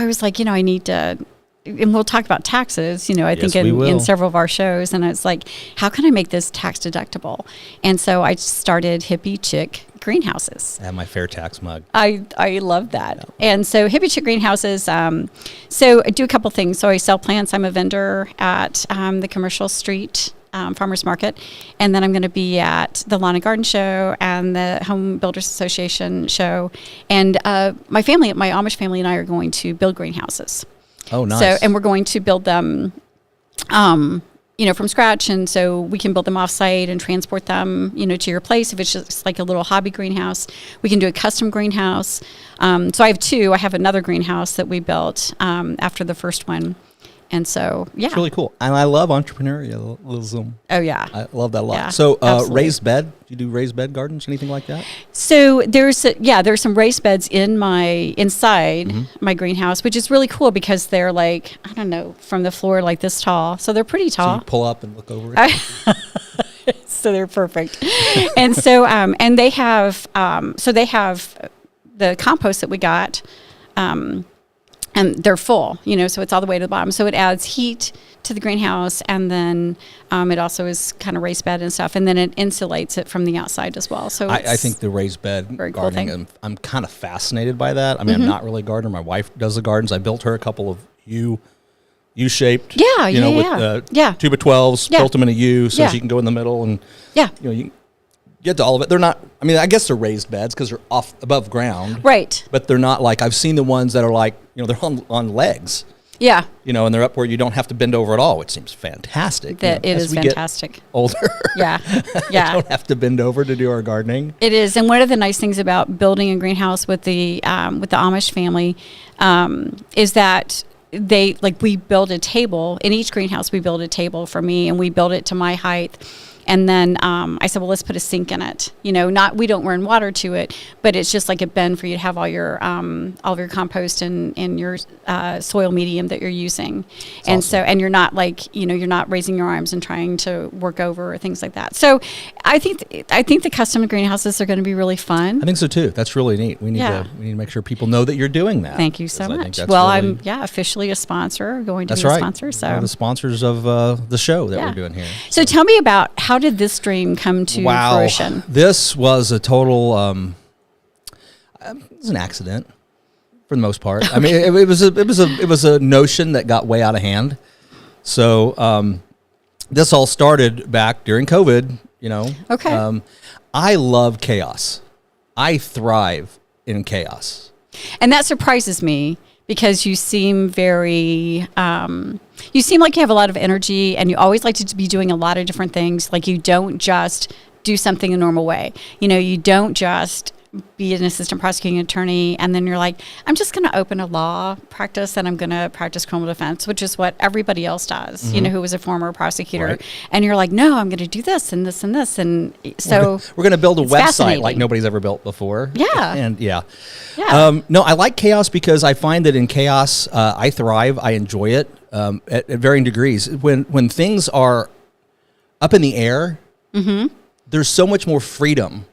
[SPEAKER 2] was like, I need to, and we'll talk about taxes, I think in several of our shows. And I was like, how can I make this tax deductible? And so I started Hippie Chick Greenhouses.
[SPEAKER 1] I have my fair tax mug.
[SPEAKER 2] I love that. Yeah. And so Hippie Chick Greenhouses, so I do a couple things. So I sell plants. I'm a vendor at the Commercial Street Farmers Market. And then I'm going to be at the Lawn and Garden Show and the Home Builders Association show. And my Amish family and I are going to build greenhouses.
[SPEAKER 1] Oh, nice.
[SPEAKER 2] So, and we're going to build them, from scratch. And so we can build them off site and transport them, to your place. If it's just like a little hobby greenhouse, we can do a custom greenhouse. So I have two. I have another greenhouse that we built after the first one. And so, yeah.
[SPEAKER 1] It's really cool. And I love entrepreneurialism.
[SPEAKER 2] Oh, yeah.
[SPEAKER 1] I love that a lot.
[SPEAKER 2] Yeah,
[SPEAKER 1] so
[SPEAKER 2] absolutely.
[SPEAKER 1] raised bed, do you do raised bed gardens, anything like that?
[SPEAKER 2] So there's some raised beds inside my greenhouse, which is really cool because they're like, I don't know, from the floor like this tall. So they're pretty
[SPEAKER 1] So
[SPEAKER 2] tall.
[SPEAKER 1] you pull up and look over it?
[SPEAKER 2] So they're perfect. And so, and they have the compost that we got, and they're full, so it's all the way to the bottom. So it adds heat to the greenhouse, and then it also is kind of raised bed and stuff, and then it insulates it from the outside as well. So
[SPEAKER 1] I think the raised bed
[SPEAKER 2] very cool
[SPEAKER 1] gardening,
[SPEAKER 2] thing.
[SPEAKER 1] I'm kind of fascinated by that. I mean, I'm not really a gardener. My wife does the gardens. I built her a couple of U-shaped, with 2 by 12s, built them in a U so she can go in the middle, and you get to all of it. They're not, I guess they're raised beds because they're above ground.
[SPEAKER 2] Right.
[SPEAKER 1] But they're not like, I've seen the ones that are like, they're on legs.
[SPEAKER 2] Yeah.
[SPEAKER 1] And they're up where you don't have to bend over at all, which seems fantastic.
[SPEAKER 2] It is fantastic.
[SPEAKER 1] Get older.
[SPEAKER 2] Yeah.
[SPEAKER 1] I don't have to bend over to do our gardening.
[SPEAKER 2] It is. And one of the nice things about building a greenhouse with the Amish family is that we build a table. In each greenhouse, we build a table for me, and we build it to my height. And then I said, well, let's put a sink in it. We don't run water to it, but it's just like a bin for you to have all of your compost and your soil medium that you're using.
[SPEAKER 1] That's
[SPEAKER 2] and
[SPEAKER 1] awesome.
[SPEAKER 2] so, and you're not you're not raising your arms and trying to work over or things like that. So I think the custom greenhouses are going to be really fun.
[SPEAKER 1] I think so too. That's really neat. We need to make sure people know that you're doing that.
[SPEAKER 2] Thank you so much.
[SPEAKER 1] Well,
[SPEAKER 2] I'm officially a sponsor, going to be a sponsor. So
[SPEAKER 1] one of the sponsors of the show that we're doing here.
[SPEAKER 2] So tell me about, how did this dream come to fruition?
[SPEAKER 1] This was a total, it was an accident for the most part. I mean, it was a notion that got way out of hand. So this all started back during COVID,
[SPEAKER 2] Okay.
[SPEAKER 1] I love chaos. I thrive in chaos.
[SPEAKER 2] And that surprises me because you seem very, you seem like you have a lot of energy, and you always like to be doing a lot of different things. Like you don't just do something a normal way. You know, you don't just be an assistant prosecuting attorney and then you're like, I'm just going to open a law practice and I'm going to practice criminal defense, which is what everybody else does, you know, who was a former prosecutor.
[SPEAKER 1] Right.
[SPEAKER 2] And you're like, no, I'm going to do this and this and this. And so
[SPEAKER 1] we're going to build a
[SPEAKER 2] it's
[SPEAKER 1] website
[SPEAKER 2] fascinating.
[SPEAKER 1] like nobody's ever built before.
[SPEAKER 2] Yeah.
[SPEAKER 1] And
[SPEAKER 2] Yeah.
[SPEAKER 1] no, I like chaos because I find that in chaos, I thrive. I enjoy it at varying degrees. When things are up in the air, there's so much more freedom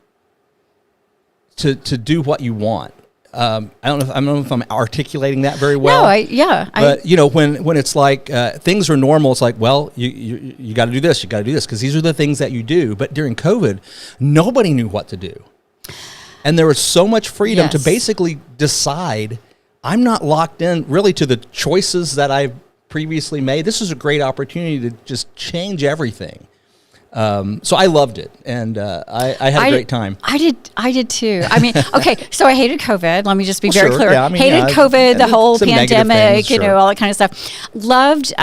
[SPEAKER 1] to do what you want. I don't know if I'm articulating that very well.
[SPEAKER 2] No,
[SPEAKER 1] But you know, when it's like things are normal, it's like, well, you got to do this, you got to do this, because these are the things that you do. But during COVID, nobody knew what to do, and there was so much freedom to
[SPEAKER 2] Yes.
[SPEAKER 1] basically decide. I'm not locked in really to the choices that I've previously made. This is a great opportunity to just change everything. So I loved it, and I had a great time.
[SPEAKER 2] I did too. I mean, okay, so I hated COVID. Let me just be
[SPEAKER 1] Well,
[SPEAKER 2] very
[SPEAKER 1] sure.
[SPEAKER 2] clear.
[SPEAKER 1] Yeah, I mean,
[SPEAKER 2] hated
[SPEAKER 1] yeah,
[SPEAKER 2] COVID,
[SPEAKER 1] and
[SPEAKER 2] the whole
[SPEAKER 1] some negative
[SPEAKER 2] pandemic,
[SPEAKER 1] things,
[SPEAKER 2] you know,
[SPEAKER 1] sure.
[SPEAKER 2] all that kind of stuff. Loved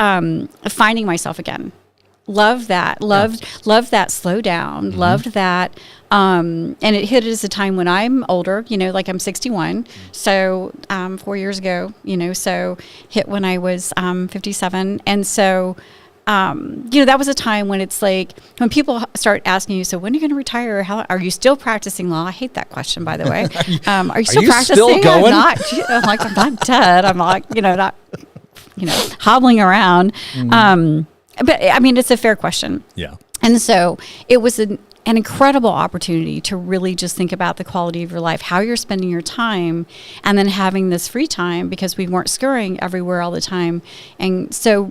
[SPEAKER 2] finding myself again. Loved that. Loved that slowdown. Loved that. And it hit as a time when I'm older, you know, like I'm 61. So 4 years ago, you know, so hit when I was 57. And so you know, that was a time when it's like when people start asking you, so when are you going to retire? How are you still practicing law? I hate that question, by the way. Are you still
[SPEAKER 1] you
[SPEAKER 2] practicing?
[SPEAKER 1] still going?
[SPEAKER 2] I'm not. I'm like, I'm not dead. I'm like, you know, not, you know, hobbling around. But I mean, it's a fair question.
[SPEAKER 1] Yeah.
[SPEAKER 2] And so it was an incredible opportunity to really just think about the quality of your life, how you're spending your time, and then having this free time because we weren't scurrying everywhere all the time. And so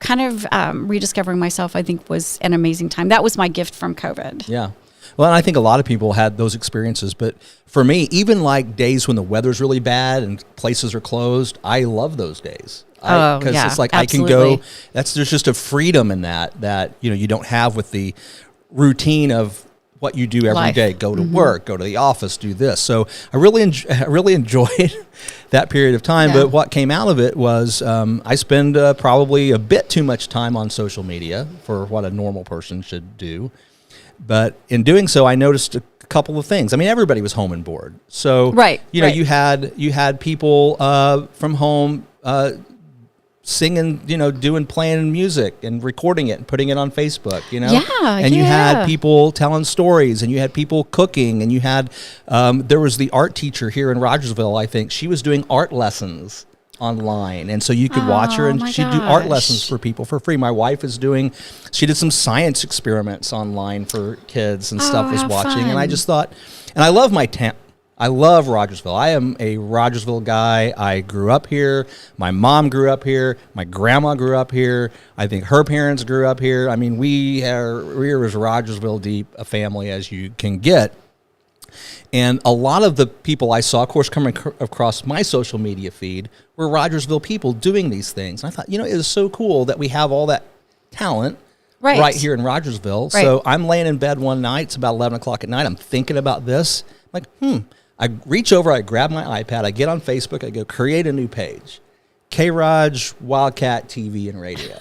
[SPEAKER 2] kind of rediscovering myself, I think, was an amazing time. That was my gift from COVID.
[SPEAKER 1] Yeah. Well, and I think a lot of people had those experiences, but for me, even like days when the weather's really bad and places are closed, I love those days. Because it's like
[SPEAKER 2] absolutely.
[SPEAKER 1] I can go. There's just a freedom in that you know you don't have with the routine of what you do every day.
[SPEAKER 2] Life.
[SPEAKER 1] Go to work, go to the office, do this. So I really enjoyed that period of time.
[SPEAKER 2] Yeah.
[SPEAKER 1] But what came out of it was I spend probably a bit too much time on social media for what a normal person should do. But in doing so, I noticed a couple of things. I mean, everybody was home and bored. So
[SPEAKER 2] Right,
[SPEAKER 1] you know,
[SPEAKER 2] right.
[SPEAKER 1] you had people from home singing, you know, playing music and recording it and putting it on Facebook, you know?
[SPEAKER 2] Yeah,
[SPEAKER 1] And you
[SPEAKER 2] yeah.
[SPEAKER 1] had people telling stories and you had people cooking and you had, there was the art teacher here in Rogersville, I think. She was doing art lessons online. And so you could watch her
[SPEAKER 2] Oh,
[SPEAKER 1] and
[SPEAKER 2] my
[SPEAKER 1] she'd do art
[SPEAKER 2] gosh.
[SPEAKER 1] lessons for people for free. My wife she did some science experiments online for kids and stuff was
[SPEAKER 2] how
[SPEAKER 1] watching. And I
[SPEAKER 2] fun.
[SPEAKER 1] just thought, and I love my town. I love Rogersville. I am a Rogersville guy. I grew up here. My mom grew up here. My grandma grew up here. I think her parents grew up here. I mean, we're as Rogersville deep a family as you can get. And a lot of the people I saw, of course, coming across my social media feed were Rogersville people doing these things. And I thought, you know, it is so cool that we have all that talent right here in Rogersville.
[SPEAKER 2] Right.
[SPEAKER 1] So I'm laying in bed one night. It's about 11 o'clock at night. I'm thinking about this. I'm like, I reach over, I grab my iPad, I get on Facebook, I go create a new page. K-Raj Wildcat TV and Radio.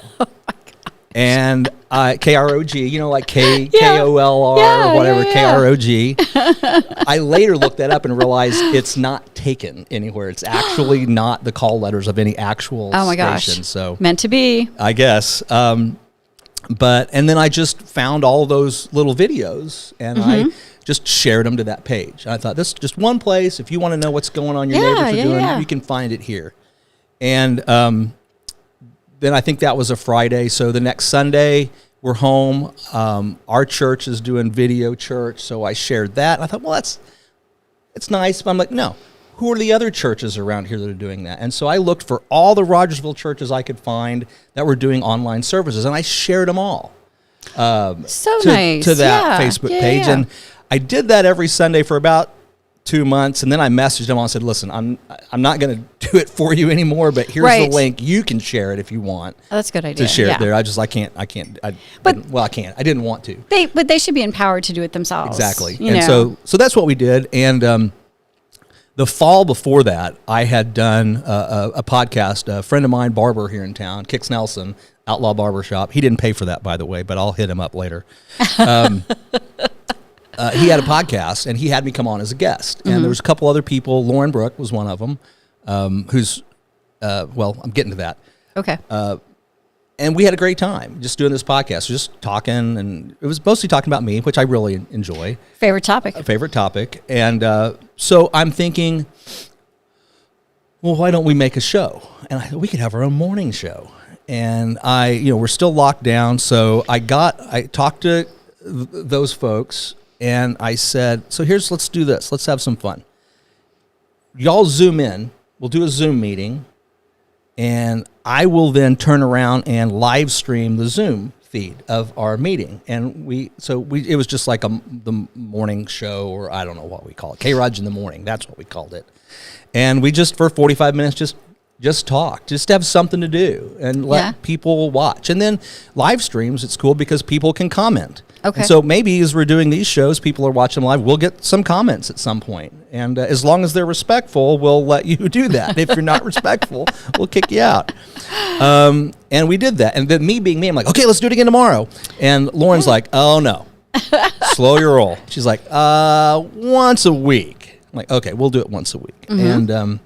[SPEAKER 1] And KROG, you know, like KOLR
[SPEAKER 2] Yeah,
[SPEAKER 1] or whatever,
[SPEAKER 2] yeah.
[SPEAKER 1] KROG. I later looked that up and realized it's not taken anywhere. It's actually not the call letters of any actual
[SPEAKER 2] Oh my
[SPEAKER 1] station.
[SPEAKER 2] gosh.
[SPEAKER 1] So
[SPEAKER 2] Meant to be.
[SPEAKER 1] I guess. And then I just found all those little videos and I just shared them to that page. And I thought, this is just one place. If you want to know what's going on, your
[SPEAKER 2] Yeah,
[SPEAKER 1] neighbors are
[SPEAKER 2] yeah,
[SPEAKER 1] doing,
[SPEAKER 2] yeah.
[SPEAKER 1] you can find it here. And then I think that was a Friday. So the next Sunday, we're home. Our church is doing video church. So I shared that. And I thought, well, it's nice. But I'm like, no. Who are the other churches around here that are doing that? And so I looked for all the Rogersville churches I could find that were doing online services, and I shared them all
[SPEAKER 2] So
[SPEAKER 1] to,
[SPEAKER 2] nice.
[SPEAKER 1] to that
[SPEAKER 2] Yeah.
[SPEAKER 1] Facebook
[SPEAKER 2] Yeah,
[SPEAKER 1] page.
[SPEAKER 2] yeah.
[SPEAKER 1] And I did that every Sunday for about 2 months, and then I messaged them all and said, listen, I'm not going to do it for you anymore, but here's
[SPEAKER 2] Right.
[SPEAKER 1] the link. You can share it if you want
[SPEAKER 2] Oh, that's a good idea.
[SPEAKER 1] to share
[SPEAKER 2] yeah.
[SPEAKER 1] it there. I can't. I can't. I didn't want to.
[SPEAKER 2] But they should be empowered to do it themselves.
[SPEAKER 1] Exactly.
[SPEAKER 2] You
[SPEAKER 1] And
[SPEAKER 2] know.
[SPEAKER 1] so that's what we did. And The fall before that, I had done a podcast. A friend of mine, barber here in town, Kix Nelson, Outlaw Barbershop. He didn't pay for that, by the way, but I'll hit him up later. He had a podcast, and he had me come on as a guest. And there was a couple other people. Lauren Brooke was one of them, who's, well, I'm getting to that.
[SPEAKER 2] Okay.
[SPEAKER 1] And we had a great time just doing this podcast, just talking, and it was mostly talking about me, which I really enjoy.
[SPEAKER 2] Favorite topic.
[SPEAKER 1] Favorite topic. And so I'm thinking, well, why don't we make a show? And we could have our own morning show. And we're still locked down. So I talked to those folks, and I said, so let's do this. Let's have some fun. Y'all Zoom in. We'll do a Zoom meeting. And I will then turn around and live stream the Zoom feed of our meeting. And it was just like the morning show, or I don't know what we call it. K-Raj in the morning. That's what we called it. And we just, for 45 minutes, just talk, just have something to do and let people watch. And then live streams, it's cool because people can comment.
[SPEAKER 2] Okay.
[SPEAKER 1] And so maybe as we're doing these shows, people are watching live, we'll get some comments at some point. And as long as they're respectful, we'll let you do that. If you're not respectful, we'll kick you out. And we did that. And then me being me, I'm like, okay, let's do it again tomorrow. And Lauren's like, oh no, slow your roll. She's like, once a week. I'm like, okay, we'll do it once a week. And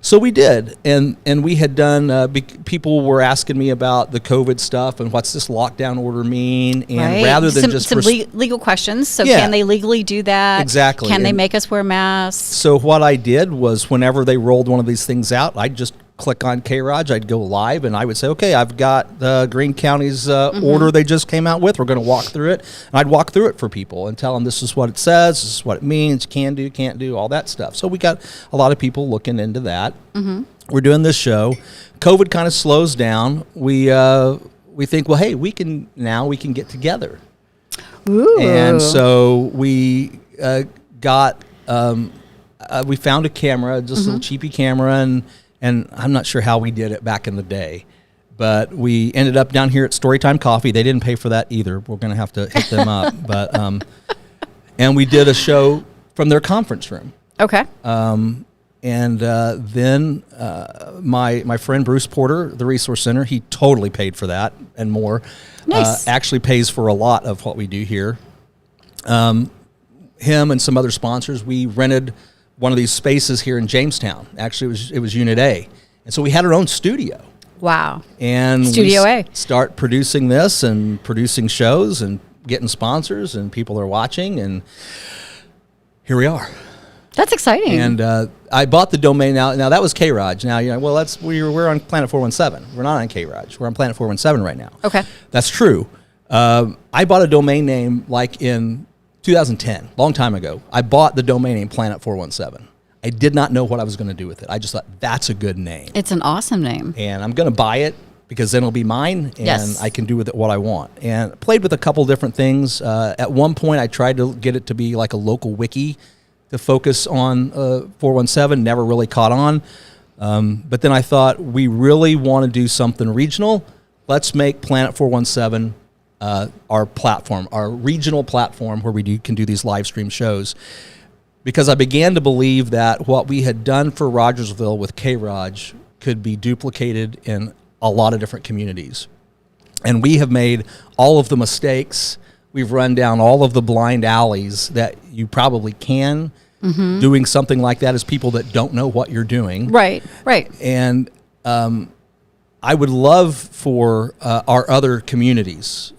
[SPEAKER 1] so we did, and we had done. People were asking me about the COVID stuff and what's this lockdown order mean, and rather than
[SPEAKER 2] some legal questions. So
[SPEAKER 1] Yeah.
[SPEAKER 2] can they legally do that?
[SPEAKER 1] Exactly.
[SPEAKER 2] Can they
[SPEAKER 1] And
[SPEAKER 2] make us wear masks?
[SPEAKER 1] so what I did was, whenever they rolled one of these things out, I'd just click on K-Raj, I'd go live, and I would say, okay, I've got the Greene County's order they just came out with. We're going to walk through it. And I'd walk through it for people and tell them this is what it says, this is what it means, can do, can't do, all that stuff. So we got a lot of people looking into that. We're doing this show. COVID kind of slows down. We think, well, hey, we can get together.
[SPEAKER 2] Ooh.
[SPEAKER 1] And so we we found a camera, just a little cheapy camera, and I'm not sure how we did it back in the day, but we ended up down here at Storytime Coffee. They didn't pay for that either. We're going to have to hit them up. But and we did a show from their conference room.
[SPEAKER 2] Okay.
[SPEAKER 1] And then my friend Bruce Porter, the Resource Center, he totally paid for that and more.
[SPEAKER 2] Nice.
[SPEAKER 1] Actually pays for a lot of what we do here. Him and some other sponsors, we rented one of these spaces here in Jamestown. Actually, it was Unit A. And so we had our own studio.
[SPEAKER 2] Wow.
[SPEAKER 1] And
[SPEAKER 2] Studio A.
[SPEAKER 1] Start producing this and producing shows and getting sponsors, and people are watching, and here we are.
[SPEAKER 2] That's exciting.
[SPEAKER 1] And I bought the domain now. Now that was K-Raj. Now we're on Planet 417. We're not on K-Raj. We're on Planet 417 right now.
[SPEAKER 2] Okay.
[SPEAKER 1] That's true. I bought a domain name like in 2010, long time ago. I bought the domain name Planet 417. I did not know what I was going to do with it. I just thought, that's a good name.
[SPEAKER 2] It's an awesome name.
[SPEAKER 1] And I'm going to buy it because then it'll be mine, and
[SPEAKER 2] Yes.
[SPEAKER 1] I can do with it what I want. And played with a couple different things. At one point, I tried to get it to be like a local wiki to focus on 417. Never really caught on. But then I thought, we really want to do something regional. Let's make Planet 417 our platform, our regional platform where we can do these live stream shows. Because I began to believe that what we had done for Rogersville with K-Raj could be duplicated in a lot of different communities. And we have made all of the mistakes. We've run down all of the blind alleys that you probably can doing something like that as people that don't know what you're doing.
[SPEAKER 2] Right, right.
[SPEAKER 1] And I would love for our other communities,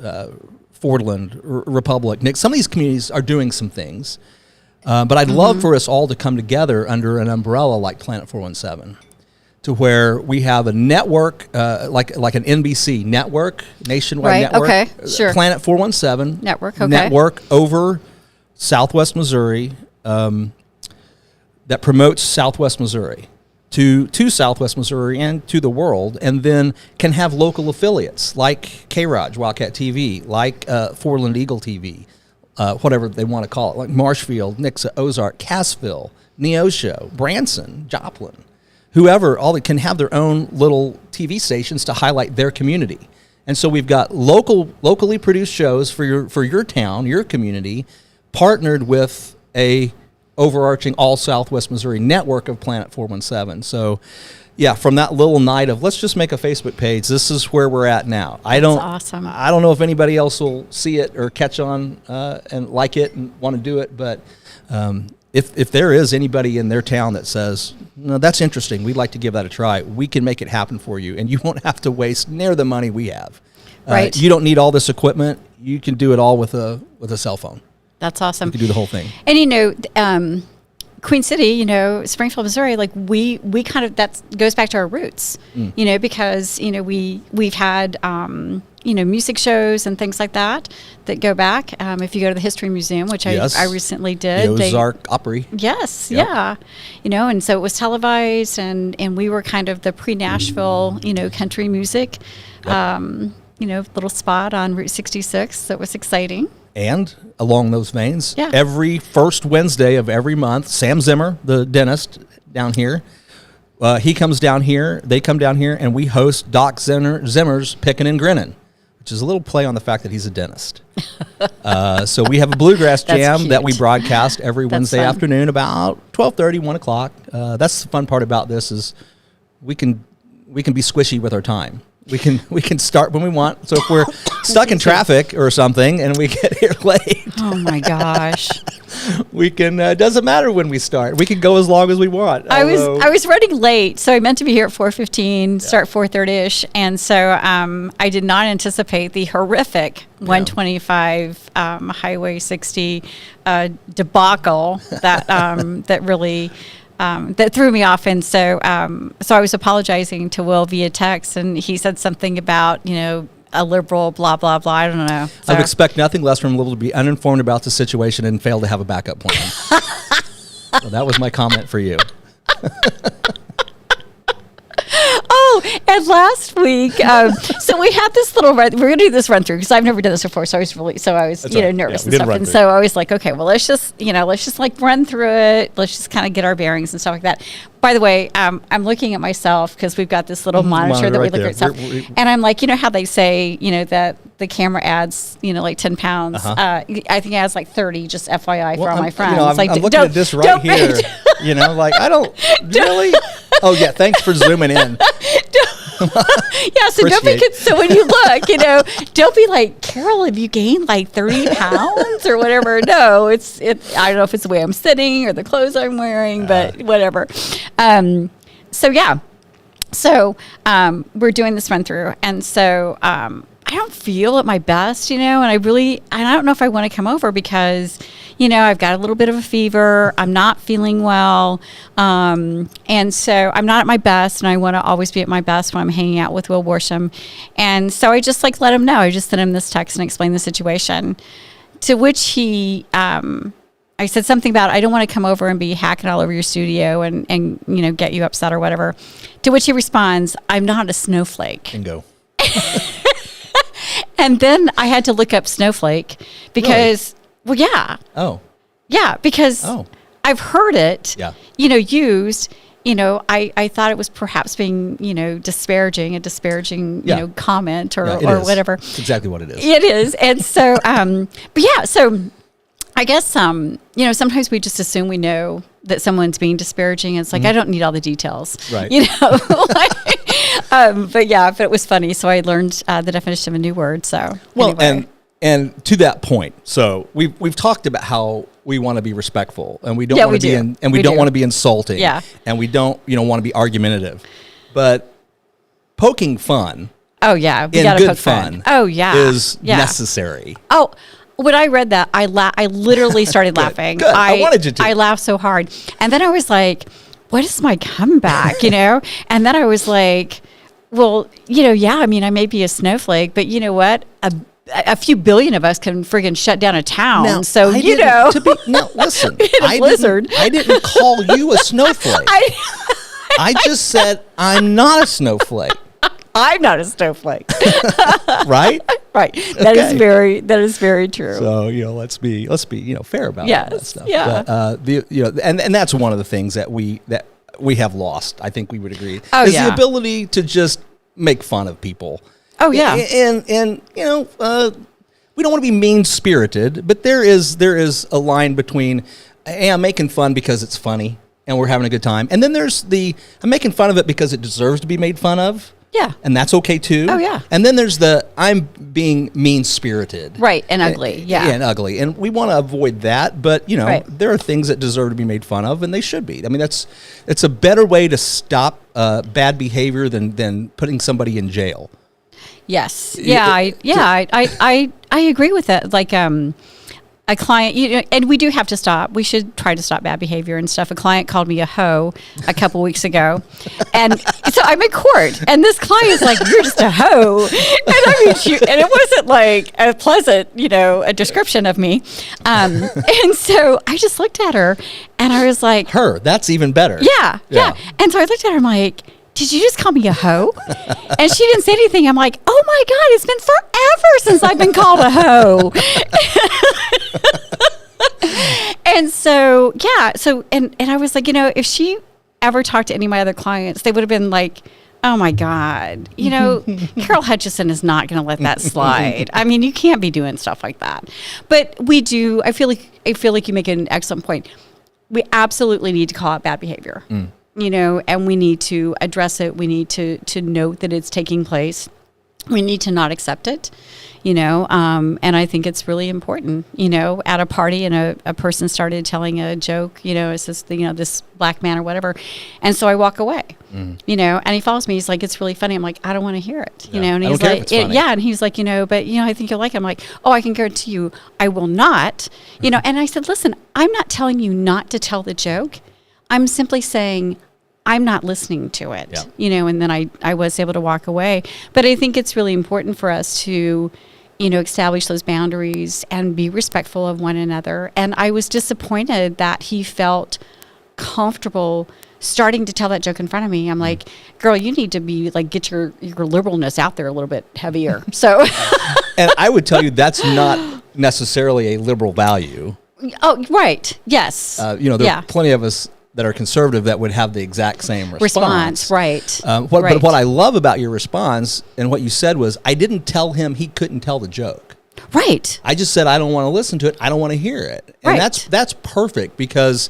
[SPEAKER 1] Fordland, Republic, Nick, some of these communities are doing some things. But I'd love for us all to come together under an umbrella like Planet 417, to where we have a network, like an NBC network, nationwide network.
[SPEAKER 2] Okay, sure.
[SPEAKER 1] Planet 417
[SPEAKER 2] Network, okay.
[SPEAKER 1] Network over Southwest Missouri, that promotes Southwest Missouri to Southwest Missouri and to the world, and then can have local affiliates like K-Raj, Wildcat TV, like Fordland Eagle TV. Whatever they want to call it, like Marshfield, Nixa, Ozark, Cassville, Neosho, Branson, Joplin, whoever, all that can have their own little TV stations to highlight their community. And so we've got locally produced shows for your town, your community, partnered with a overarching all Southwest Missouri network of Planet 417. So, yeah, from that little night of let's just make a Facebook page, this is where we're at now. I don't know if anybody else will see it or catch on and like it and want to do it, but if there is anybody in their town that says, no, that's interesting, we'd like to give that a try, we can make it happen for you, and you won't have to waste near the money we have.
[SPEAKER 2] Right.
[SPEAKER 1] You don't need all this equipment. You can do it all with a cell phone.
[SPEAKER 2] That's awesome.
[SPEAKER 1] You can do the whole thing.
[SPEAKER 2] And Queen City, Springfield, Missouri, like we kind of, that goes back to our roots, because, we've had, music shows and things like that go back. If you go to the History Museum, which I recently did.
[SPEAKER 1] The Ozark Opry.
[SPEAKER 2] Yes.
[SPEAKER 1] Yep.
[SPEAKER 2] Yeah. And so it was televised and we were kind of the pre-Nashville, country music,
[SPEAKER 1] Yep.
[SPEAKER 2] Little spot on Route 66. That was exciting.
[SPEAKER 1] And along those veins,
[SPEAKER 2] Yeah.
[SPEAKER 1] every first Wednesday of every month, Sam Zimmer, the dentist down here, he comes down here, they come down here, and we host Doc Zimmer's Pickin' and Grinnin', which is a little play on the fact that he's a dentist. So we have a bluegrass jam that we broadcast every Wednesday
[SPEAKER 2] fun.
[SPEAKER 1] afternoon about 12:30, 1 o'clock. That's the fun part about this is we can be squishy with our time. We can start when we want. So if we're stuck in traffic or something and we get here late,
[SPEAKER 2] Oh my gosh.
[SPEAKER 1] we can. Doesn't matter when we start. We can go as long as we want.
[SPEAKER 2] I was running late, so I meant to be here at 4:15, start 4:30ish, and so I did not anticipate the horrific 125 Highway 60 debacle that that really. That threw me off, and so I was apologizing to Will via text, and he said something about a liberal, blah blah blah. I don't know.
[SPEAKER 1] I would expect nothing less from Will to be uninformed about the situation and fail to have a backup plan. So that was my comment for you.
[SPEAKER 2] Oh, and last week, so we had this little run. We're gonna do this run through because I've never done this before, so I was nervous
[SPEAKER 1] right.
[SPEAKER 2] nervous
[SPEAKER 1] Yeah,
[SPEAKER 2] and stuff. And so I was like, okay, well, let's just like run through it. Let's just kind of get our bearings and stuff like that. By the way, I'm looking at myself because we've got this little monitor that we
[SPEAKER 1] right
[SPEAKER 2] look
[SPEAKER 1] there.
[SPEAKER 2] at stuff, and I'm like, how they say, that the camera adds, like 10 pounds. I think it adds like 30. Just FYI for all my friends.
[SPEAKER 1] I'm looking at this right here. I don't really. Oh yeah, thanks for zooming in.
[SPEAKER 2] Yeah, so don't be so when you look, don't be like, Carol, have you gained like 30 pounds or whatever? No, I don't know if it's the way I'm sitting or the clothes I'm wearing, but whatever. So we're doing this run through, and so I don't feel at my best, and I don't know if I want to come over because, I've got a little bit of a fever. I'm not feeling well. And so I'm not at my best, and I want to always be at my best when I'm hanging out with Will Worsham. And so I just let him know. I just sent him this text and explained the situation, to which he, I said something about, I don't want to come over and be hacking all over your studio and get you upset or whatever. To which he responds, I'm not a snowflake.
[SPEAKER 1] Bingo.
[SPEAKER 2] And then I had to look up snowflake because, well, yeah.
[SPEAKER 1] Oh.
[SPEAKER 2] Yeah, because I've heard it, used, I thought it was perhaps being, a disparaging, comment or whatever.
[SPEAKER 1] It's exactly what it is.
[SPEAKER 2] It is. And so, but yeah, so I guess, sometimes we just assume we know that someone's being disparaging. It's like, I don't need all the details,
[SPEAKER 1] right?
[SPEAKER 2] But it was funny. So I learned the definition of a new word. So
[SPEAKER 1] anyway. And to that point, so we've talked about how we want to be respectful, and we don't want to be we don't want to be insulting, and we don't want to be argumentative, but poking fun.
[SPEAKER 2] Oh yeah, we
[SPEAKER 1] in good
[SPEAKER 2] poke
[SPEAKER 1] fun.
[SPEAKER 2] Oh yeah,
[SPEAKER 1] is necessary.
[SPEAKER 2] Oh. When I read that, I literally started laughing.
[SPEAKER 1] Good. I wanted you to.
[SPEAKER 2] I laughed so hard. And then I was like, what is my comeback, And then I was like, well, I may be a snowflake, but you know what? A few billion of us can friggin' shut down a town.
[SPEAKER 1] Now,
[SPEAKER 2] so,
[SPEAKER 1] listen, I didn't call you a snowflake. I just said I'm not a snowflake.
[SPEAKER 2] I'm not a snowflake.
[SPEAKER 1] Right?
[SPEAKER 2] Right. That is very true.
[SPEAKER 1] So, let's be fair about all that stuff.
[SPEAKER 2] Yeah.
[SPEAKER 1] But, and that's one of the things that we have lost. I think we would agree.
[SPEAKER 2] Oh,
[SPEAKER 1] is the ability to just make fun of people.
[SPEAKER 2] Oh yeah.
[SPEAKER 1] And we don't want to be mean-spirited, but there is a line between hey, I'm making fun because it's funny and we're having a good time. And then there's I'm making fun of it because it deserves to be made fun of.
[SPEAKER 2] Yeah.
[SPEAKER 1] And that's okay too.
[SPEAKER 2] Oh, yeah.
[SPEAKER 1] And then there's I'm being mean-spirited.
[SPEAKER 2] Right. And ugly. Yeah.
[SPEAKER 1] And ugly. And we want to avoid that. But,
[SPEAKER 2] Right.
[SPEAKER 1] there are things that deserve to be made fun of, and they should be. I mean, it's a better way to stop bad behavior than putting somebody in jail.
[SPEAKER 2] Yes. Yeah. I agree with that. Like, a client, and we do have to stop. We should try to stop bad behavior and stuff. A client called me a hoe a couple weeks ago, and so I'm in court, and this client is like, "You're just a hoe," and I mean, and it wasn't like a pleasant, a description of me. And so I just looked at her, and I was like,
[SPEAKER 1] "Her, that's even better."
[SPEAKER 2] Yeah. And so I looked at her, I'm like, did you just call me a hoe? And she didn't say anything. I'm like, oh my God, it's been forever since I've been called a hoe. And so, and I was like, if she ever talked to any of my other clients, they would have been like, oh my God, Carol Hutchison is not going to let that slide. I mean, you can't be doing stuff like that. But we do, I feel like you make an excellent point. We absolutely need to call out bad behavior. And we need to address it. We need to note that it's taking place. We need to not accept it, and I think it's really important, at a party and a person started telling a joke, it's this, this black man or whatever. And so I walk away, and he follows me. He's like, it's really funny. I'm like, I don't want to hear it, and he's like, and he's like, but, I think you'll like it. I'm like, oh, I can guarantee you I will not, and I said, listen, I'm not telling you not to tell the joke. I'm simply saying I'm not listening to it, and then I was able to walk away. But I think it's really important for us to, establish those boundaries and be respectful of one another. And I was disappointed that he felt comfortable starting to tell that joke in front of me. I'm like, girl, you need to be like, get your liberalness out there a little bit heavier. So,
[SPEAKER 1] and I would tell you that's not necessarily a liberal value.
[SPEAKER 2] Oh, right. Yes.
[SPEAKER 1] There are plenty of us that are conservative that would have the exact same response.
[SPEAKER 2] Right.
[SPEAKER 1] But what I love about your response and what you said was, I didn't tell him he couldn't tell the joke.
[SPEAKER 2] Right.
[SPEAKER 1] I just said, I don't want to listen to it. I don't want to hear it. And that's perfect because,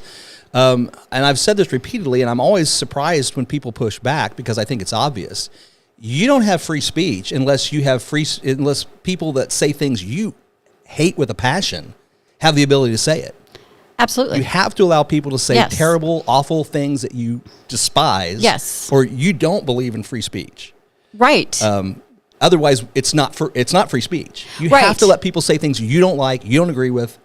[SPEAKER 1] and I've said this repeatedly, and I'm always surprised when people push back because I think it's obvious. You don't have free speech unless people that say things you hate with a passion have the ability to say it.
[SPEAKER 2] Absolutely.
[SPEAKER 1] You have to allow people to say terrible, awful things that you despise.
[SPEAKER 2] Yes.
[SPEAKER 1] Or you don't believe in free speech.
[SPEAKER 2] Right.
[SPEAKER 1] Otherwise, it's not free speech. You have to let people say things you don't like, you don't agree with,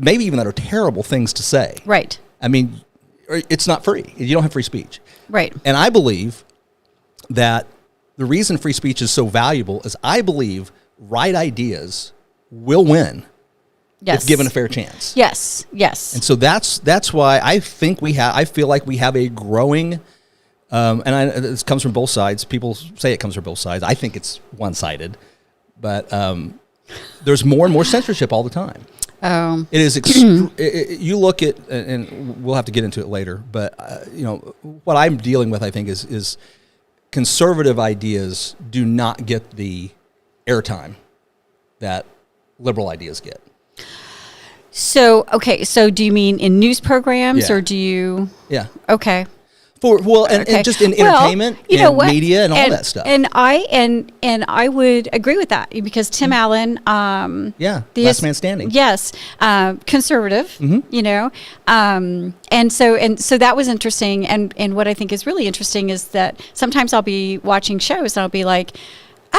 [SPEAKER 1] maybe even that are terrible things to say.
[SPEAKER 2] Right.
[SPEAKER 1] I mean, it's not free. You don't have free speech.
[SPEAKER 2] Right.
[SPEAKER 1] And I believe that the reason free speech is so valuable is I believe right ideas will win.
[SPEAKER 2] Yes.
[SPEAKER 1] If given a fair chance.
[SPEAKER 2] Yes. Yes.
[SPEAKER 1] And so that's why I think I feel like we have a growing, this comes from both sides. People say it comes from both sides. I think it's one-sided, but there's more and more censorship all the time. It is, you look at, and we'll have to get into it later, but what I'm dealing with, I think is conservative ideas do not get the airtime that liberal ideas get.
[SPEAKER 2] So, okay. So do you mean in news programs or do you?
[SPEAKER 1] Yeah.
[SPEAKER 2] Okay.
[SPEAKER 1] And just in entertainment, media, and all that stuff.
[SPEAKER 2] And I would agree with that because Tim Allen,
[SPEAKER 1] Last Man Standing.
[SPEAKER 2] Yes, conservative. And so that was interesting. And what I think is really interesting is that sometimes I'll be watching shows and I'll be like,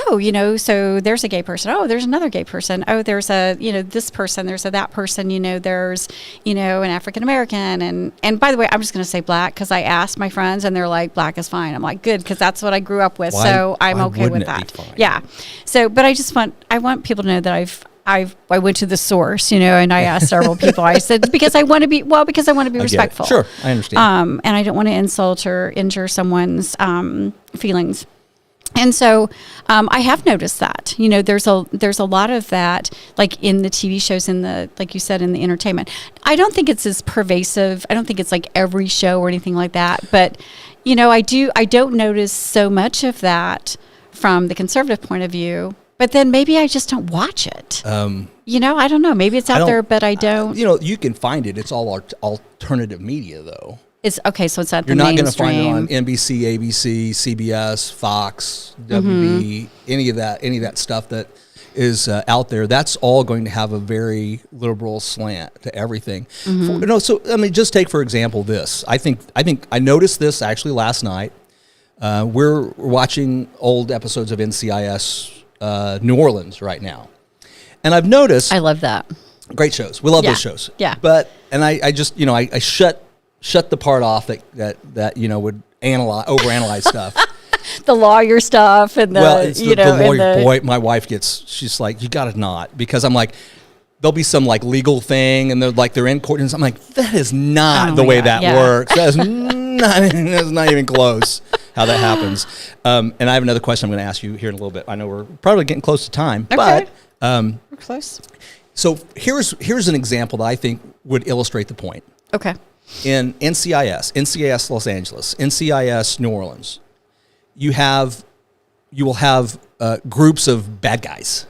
[SPEAKER 2] oh, so there's a gay person. Oh, there's another gay person. Oh, there's a, this person. There's a that person. There's, an African American. And by the way, I'm just going to say black because I asked my friends and they're like, black is fine. I'm like, good, because that's what I grew up with. So I'm okay with that. Yeah. So, but I want people to know that I went to the source, and I asked several people. I said because I want to be respectful.
[SPEAKER 1] Sure, I understand.
[SPEAKER 2] And I don't want to insult or injure someone's feelings. And so I have noticed that, there's a lot of that, like in the TV shows, like you said, in the entertainment. I don't think it's as pervasive. I don't think it's like every show or anything like that. But, I don't notice so much of that from the conservative point of view. But then maybe I just don't watch it. I don't know. Maybe it's out there, but I don't.
[SPEAKER 1] You can find it. It's all alternative media, though.
[SPEAKER 2] It's okay. So it's not
[SPEAKER 1] You're
[SPEAKER 2] the
[SPEAKER 1] not going to
[SPEAKER 2] mainstream.
[SPEAKER 1] find it on NBC, ABC, CBS, Fox, WB, any of that stuff that is out there. That's all going to have a very liberal slant to everything. So I mean, just take for example this. I think I noticed this actually last night. We're watching old episodes of NCIS New Orleans right now, and I've noticed
[SPEAKER 2] I love that.
[SPEAKER 1] great shows. We love
[SPEAKER 2] Yeah.
[SPEAKER 1] those shows.
[SPEAKER 2] Yeah.
[SPEAKER 1] But I just I shut the part off that would overanalyze stuff.
[SPEAKER 2] The lawyer stuff and the
[SPEAKER 1] It's the
[SPEAKER 2] and
[SPEAKER 1] lawyer. Boy, my wife she's like, you got to not, because I'm like, there'll be some like legal thing and they're in court and I'm like, that is not the way that works. That is that's not even close how that happens. And I have another question I'm going to ask you here in a little bit. I know we're probably getting close to time,
[SPEAKER 2] Okay.
[SPEAKER 1] but
[SPEAKER 2] We're close.
[SPEAKER 1] so here's an example that I think would illustrate the point.
[SPEAKER 2] Okay.
[SPEAKER 1] In NCIS Los Angeles, NCIS New Orleans, you will have groups of bad guys.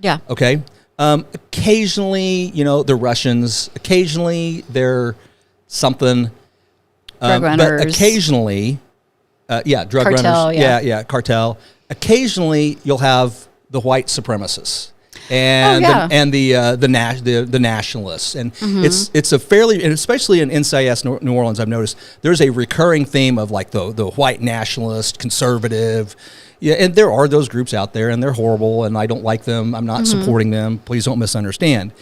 [SPEAKER 2] Yeah.
[SPEAKER 1] Okay. Occasionally, they're Russians. Occasionally, they're something.
[SPEAKER 2] Drug runners.
[SPEAKER 1] But occasionally, drug
[SPEAKER 2] Cartel,
[SPEAKER 1] runners.
[SPEAKER 2] yeah.
[SPEAKER 1] Cartel. Occasionally, you'll have the white supremacists and the nationalists, and it's a fairly, and especially in NCIS New Orleans, I've noticed there's a recurring theme of like the white nationalist, conservative. Yeah, and there are those groups out there, and they're horrible, and I don't like them. I'm not supporting them. Please don't misunderstand.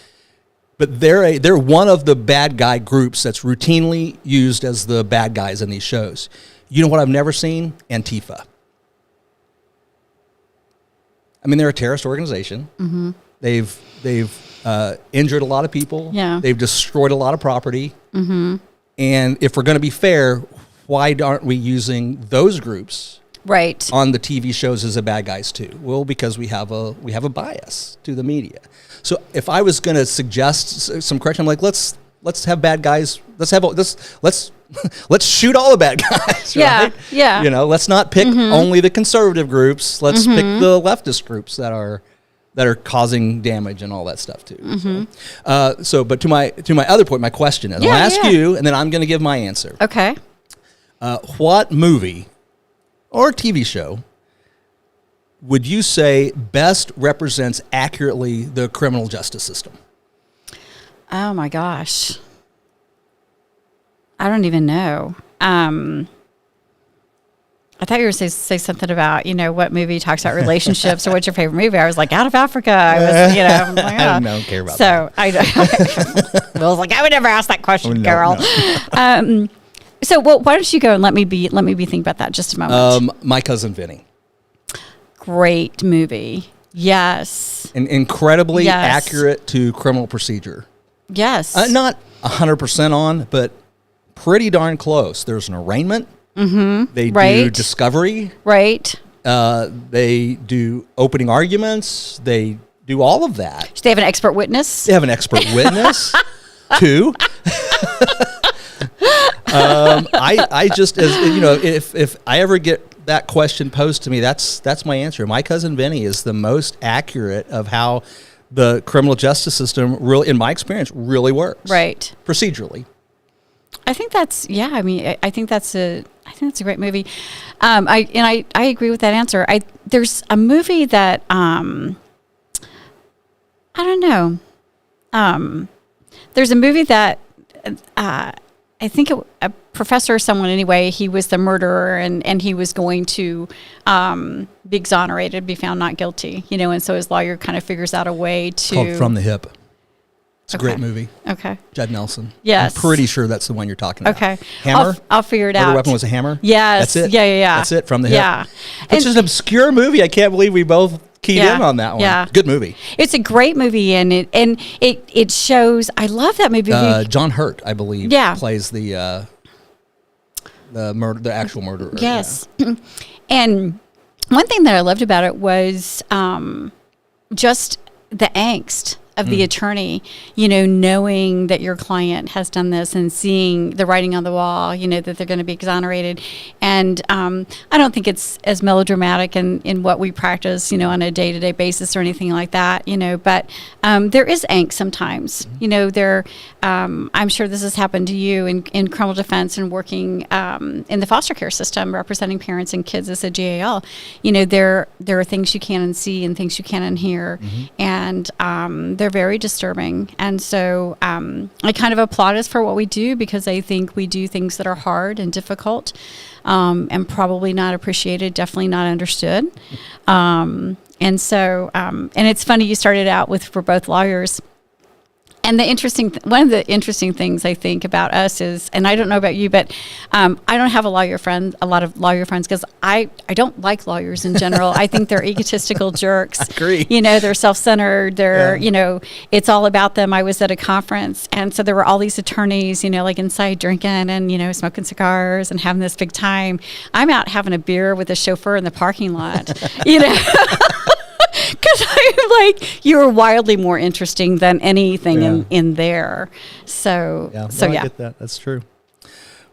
[SPEAKER 1] But they're one of the bad guy groups that's routinely used as the bad guys in these shows. You know what I've never seen? Antifa. I mean, they're a terrorist organization. They've injured a lot of people.
[SPEAKER 2] Yeah.
[SPEAKER 1] They've destroyed a lot of property. And if we're going to be fair, why aren't we using those groups
[SPEAKER 2] Right.
[SPEAKER 1] on the TV shows as the bad guys too? Well, because we have a bias to the media. So if I was going to suggest some correction, I'm like, let's have bad guys. Let's shoot all the bad guys.
[SPEAKER 2] Yeah,
[SPEAKER 1] Right?
[SPEAKER 2] yeah.
[SPEAKER 1] Let's not pick only the conservative groups. Let's pick the leftist groups that are causing damage and all that stuff too. But to my other point, my question is, I'll ask you, and then I'm going to give my answer.
[SPEAKER 2] Okay.
[SPEAKER 1] What movie or TV show would you say best represents accurately the criminal justice system?
[SPEAKER 2] Oh my gosh. I don't even know. I thought you were going to say something about, what movie talks about relationships or what's your favorite movie? I was like, Out of Africa. I was, I'm like,
[SPEAKER 1] I don't care about
[SPEAKER 2] that. So I was like, I would never ask that question, girl. No. So why don't you go and let me be think about that just a moment.
[SPEAKER 1] My Cousin Vinny.
[SPEAKER 2] Great movie. Yes.
[SPEAKER 1] And incredibly accurate to criminal procedure.
[SPEAKER 2] Yes.
[SPEAKER 1] Not 100% on, but pretty darn close. There's an arraignment. They do discovery.
[SPEAKER 2] Right.
[SPEAKER 1] They do opening arguments. They do all of that.
[SPEAKER 2] Do they have an expert witness?
[SPEAKER 1] They have an expert witness, too. I just, if I ever get that question posed to me, that's my answer. My Cousin Vinny is the most accurate of how the criminal justice system, really, in my experience, really works.
[SPEAKER 2] Right.
[SPEAKER 1] Procedurally.
[SPEAKER 2] I think that's I think that's a great movie. I agree with that answer. There's a movie that I don't know. There's a movie that I think a professor or someone anyway, he was the murderer and he was going to be exonerated, be found not guilty, and so his lawyer kind of figures out a way to...
[SPEAKER 1] Called From the Hip. It's a great movie.
[SPEAKER 2] Okay.
[SPEAKER 1] Judd Nelson.
[SPEAKER 2] Yes.
[SPEAKER 1] I'm pretty sure that's the one you're talking about.
[SPEAKER 2] Okay.
[SPEAKER 1] Hammer?
[SPEAKER 2] I'll figure it out.
[SPEAKER 1] Murder weapon was a hammer?
[SPEAKER 2] Yes.
[SPEAKER 1] That's it?
[SPEAKER 2] Yeah.
[SPEAKER 1] That's it, From the Hip.
[SPEAKER 2] Yeah.
[SPEAKER 1] Which is an obscure movie. I can't believe we both keyed in on that one.
[SPEAKER 2] Yeah.
[SPEAKER 1] Good movie.
[SPEAKER 2] It's a great movie, and it shows... I love that movie.
[SPEAKER 1] John Hurt, I believe, plays the actual murderer.
[SPEAKER 2] Yes. Yeah. And one thing that I loved about it was just the angst of the attorney, knowing that your client has done this and seeing the writing on the wall, that they're going to be exonerated. And I don't think it's as melodramatic in what we practice, on a day-to-day basis or anything like that, but there is angst sometimes. I'm sure this has happened to you in criminal defense and working in the foster care system, representing parents and kids as a GAL. There are things you can't unsee and things you can't unhear, and they're very disturbing. And so I kind of applaud us for what we do, because I think we do things that are hard and difficult, and probably not appreciated, definitely not understood. And so, and it's funny, you started out with, we're both lawyers. And one of the interesting things I think about us is, and I don't know about you, but I don't have a lot of lawyer friends, because I don't like lawyers in general. I think they're egotistical jerks.
[SPEAKER 1] I agree.
[SPEAKER 2] They're self-centered. They're, it's all about them. I was at a conference, and so there were all these attorneys, like inside drinking and, smoking cigars and having this big time. I'm out having a beer with a chauffeur in the parking lot, Because I'm like, you're wildly more interesting than anything in there. So,
[SPEAKER 1] I get that. That's true.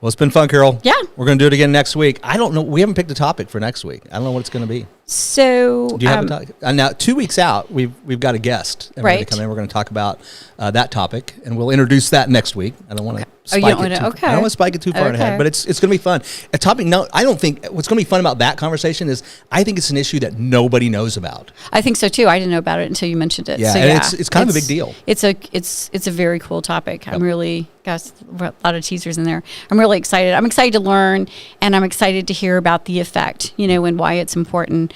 [SPEAKER 1] Well, it's been fun, Carol.
[SPEAKER 2] Yeah.
[SPEAKER 1] We're going to do it again next week. I don't know. We haven't picked a topic for next week. I don't know what it's going to be.
[SPEAKER 2] So,
[SPEAKER 1] do you have a topic? Now, 2 weeks out, we've got a guest. And
[SPEAKER 2] right.
[SPEAKER 1] We're going to come in. We're going to talk about that topic, and we'll introduce that next week. I don't want to spike
[SPEAKER 2] I don't want to spike
[SPEAKER 1] it too far ahead, but it's going to be fun. A topic. No, I don't think what's going to be fun about that conversation is I think it's an issue that nobody knows about.
[SPEAKER 2] I think so too. I didn't know about it until you mentioned it.
[SPEAKER 1] Yeah,
[SPEAKER 2] so,
[SPEAKER 1] and it's kind of a big deal.
[SPEAKER 2] It's a very cool topic. Yep. I'm really got a lot of teasers in there. I'm really excited. I'm excited to learn, and I'm excited to hear about the effect, and why it's important.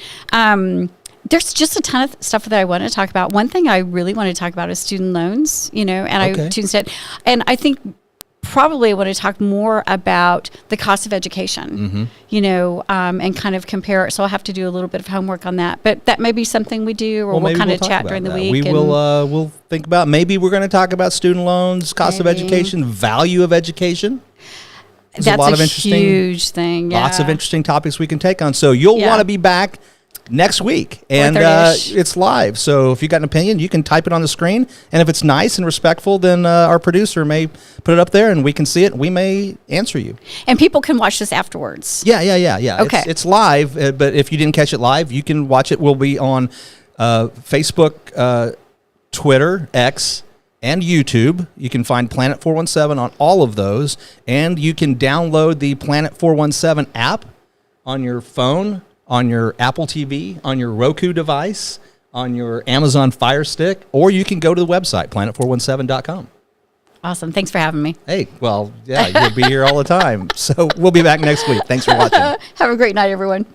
[SPEAKER 2] There's just a ton of stuff that I want to talk about. One thing I really want to talk about is student loans, and I think probably I want to talk more about the cost of education, and kind of compare. So I'll have to do a little bit of homework on that. But that may be something we do, or we'll kind of chat during the week.
[SPEAKER 1] We'll think about, maybe we're going to talk about student loans, cost of education, value of education.
[SPEAKER 2] That's a huge thing. Yeah.
[SPEAKER 1] Lots of interesting topics we can take on. So you'll want to be back next week, and it's live. So if you got an opinion, you can type it on the screen, and if it's nice and respectful, then our producer may put it up there, and we can see it. We may answer you,
[SPEAKER 2] and people can watch this afterwards.
[SPEAKER 1] Yeah.
[SPEAKER 2] Okay,
[SPEAKER 1] it's live, but if you didn't catch it live, you can watch it. We'll be on Facebook, Twitter, X, and YouTube. You can find Planet 417 on all of those, and you can download the Planet 417 app on your phone, on your Apple TV, on your Roku device, on your Amazon Fire Stick, or you can go to the website, planet417.com.
[SPEAKER 2] Awesome. Thanks for having me.
[SPEAKER 1] Hey, well, yeah, you'll be here all the time. So we'll be back next week. Thanks for watching.
[SPEAKER 2] Have a great night, everyone.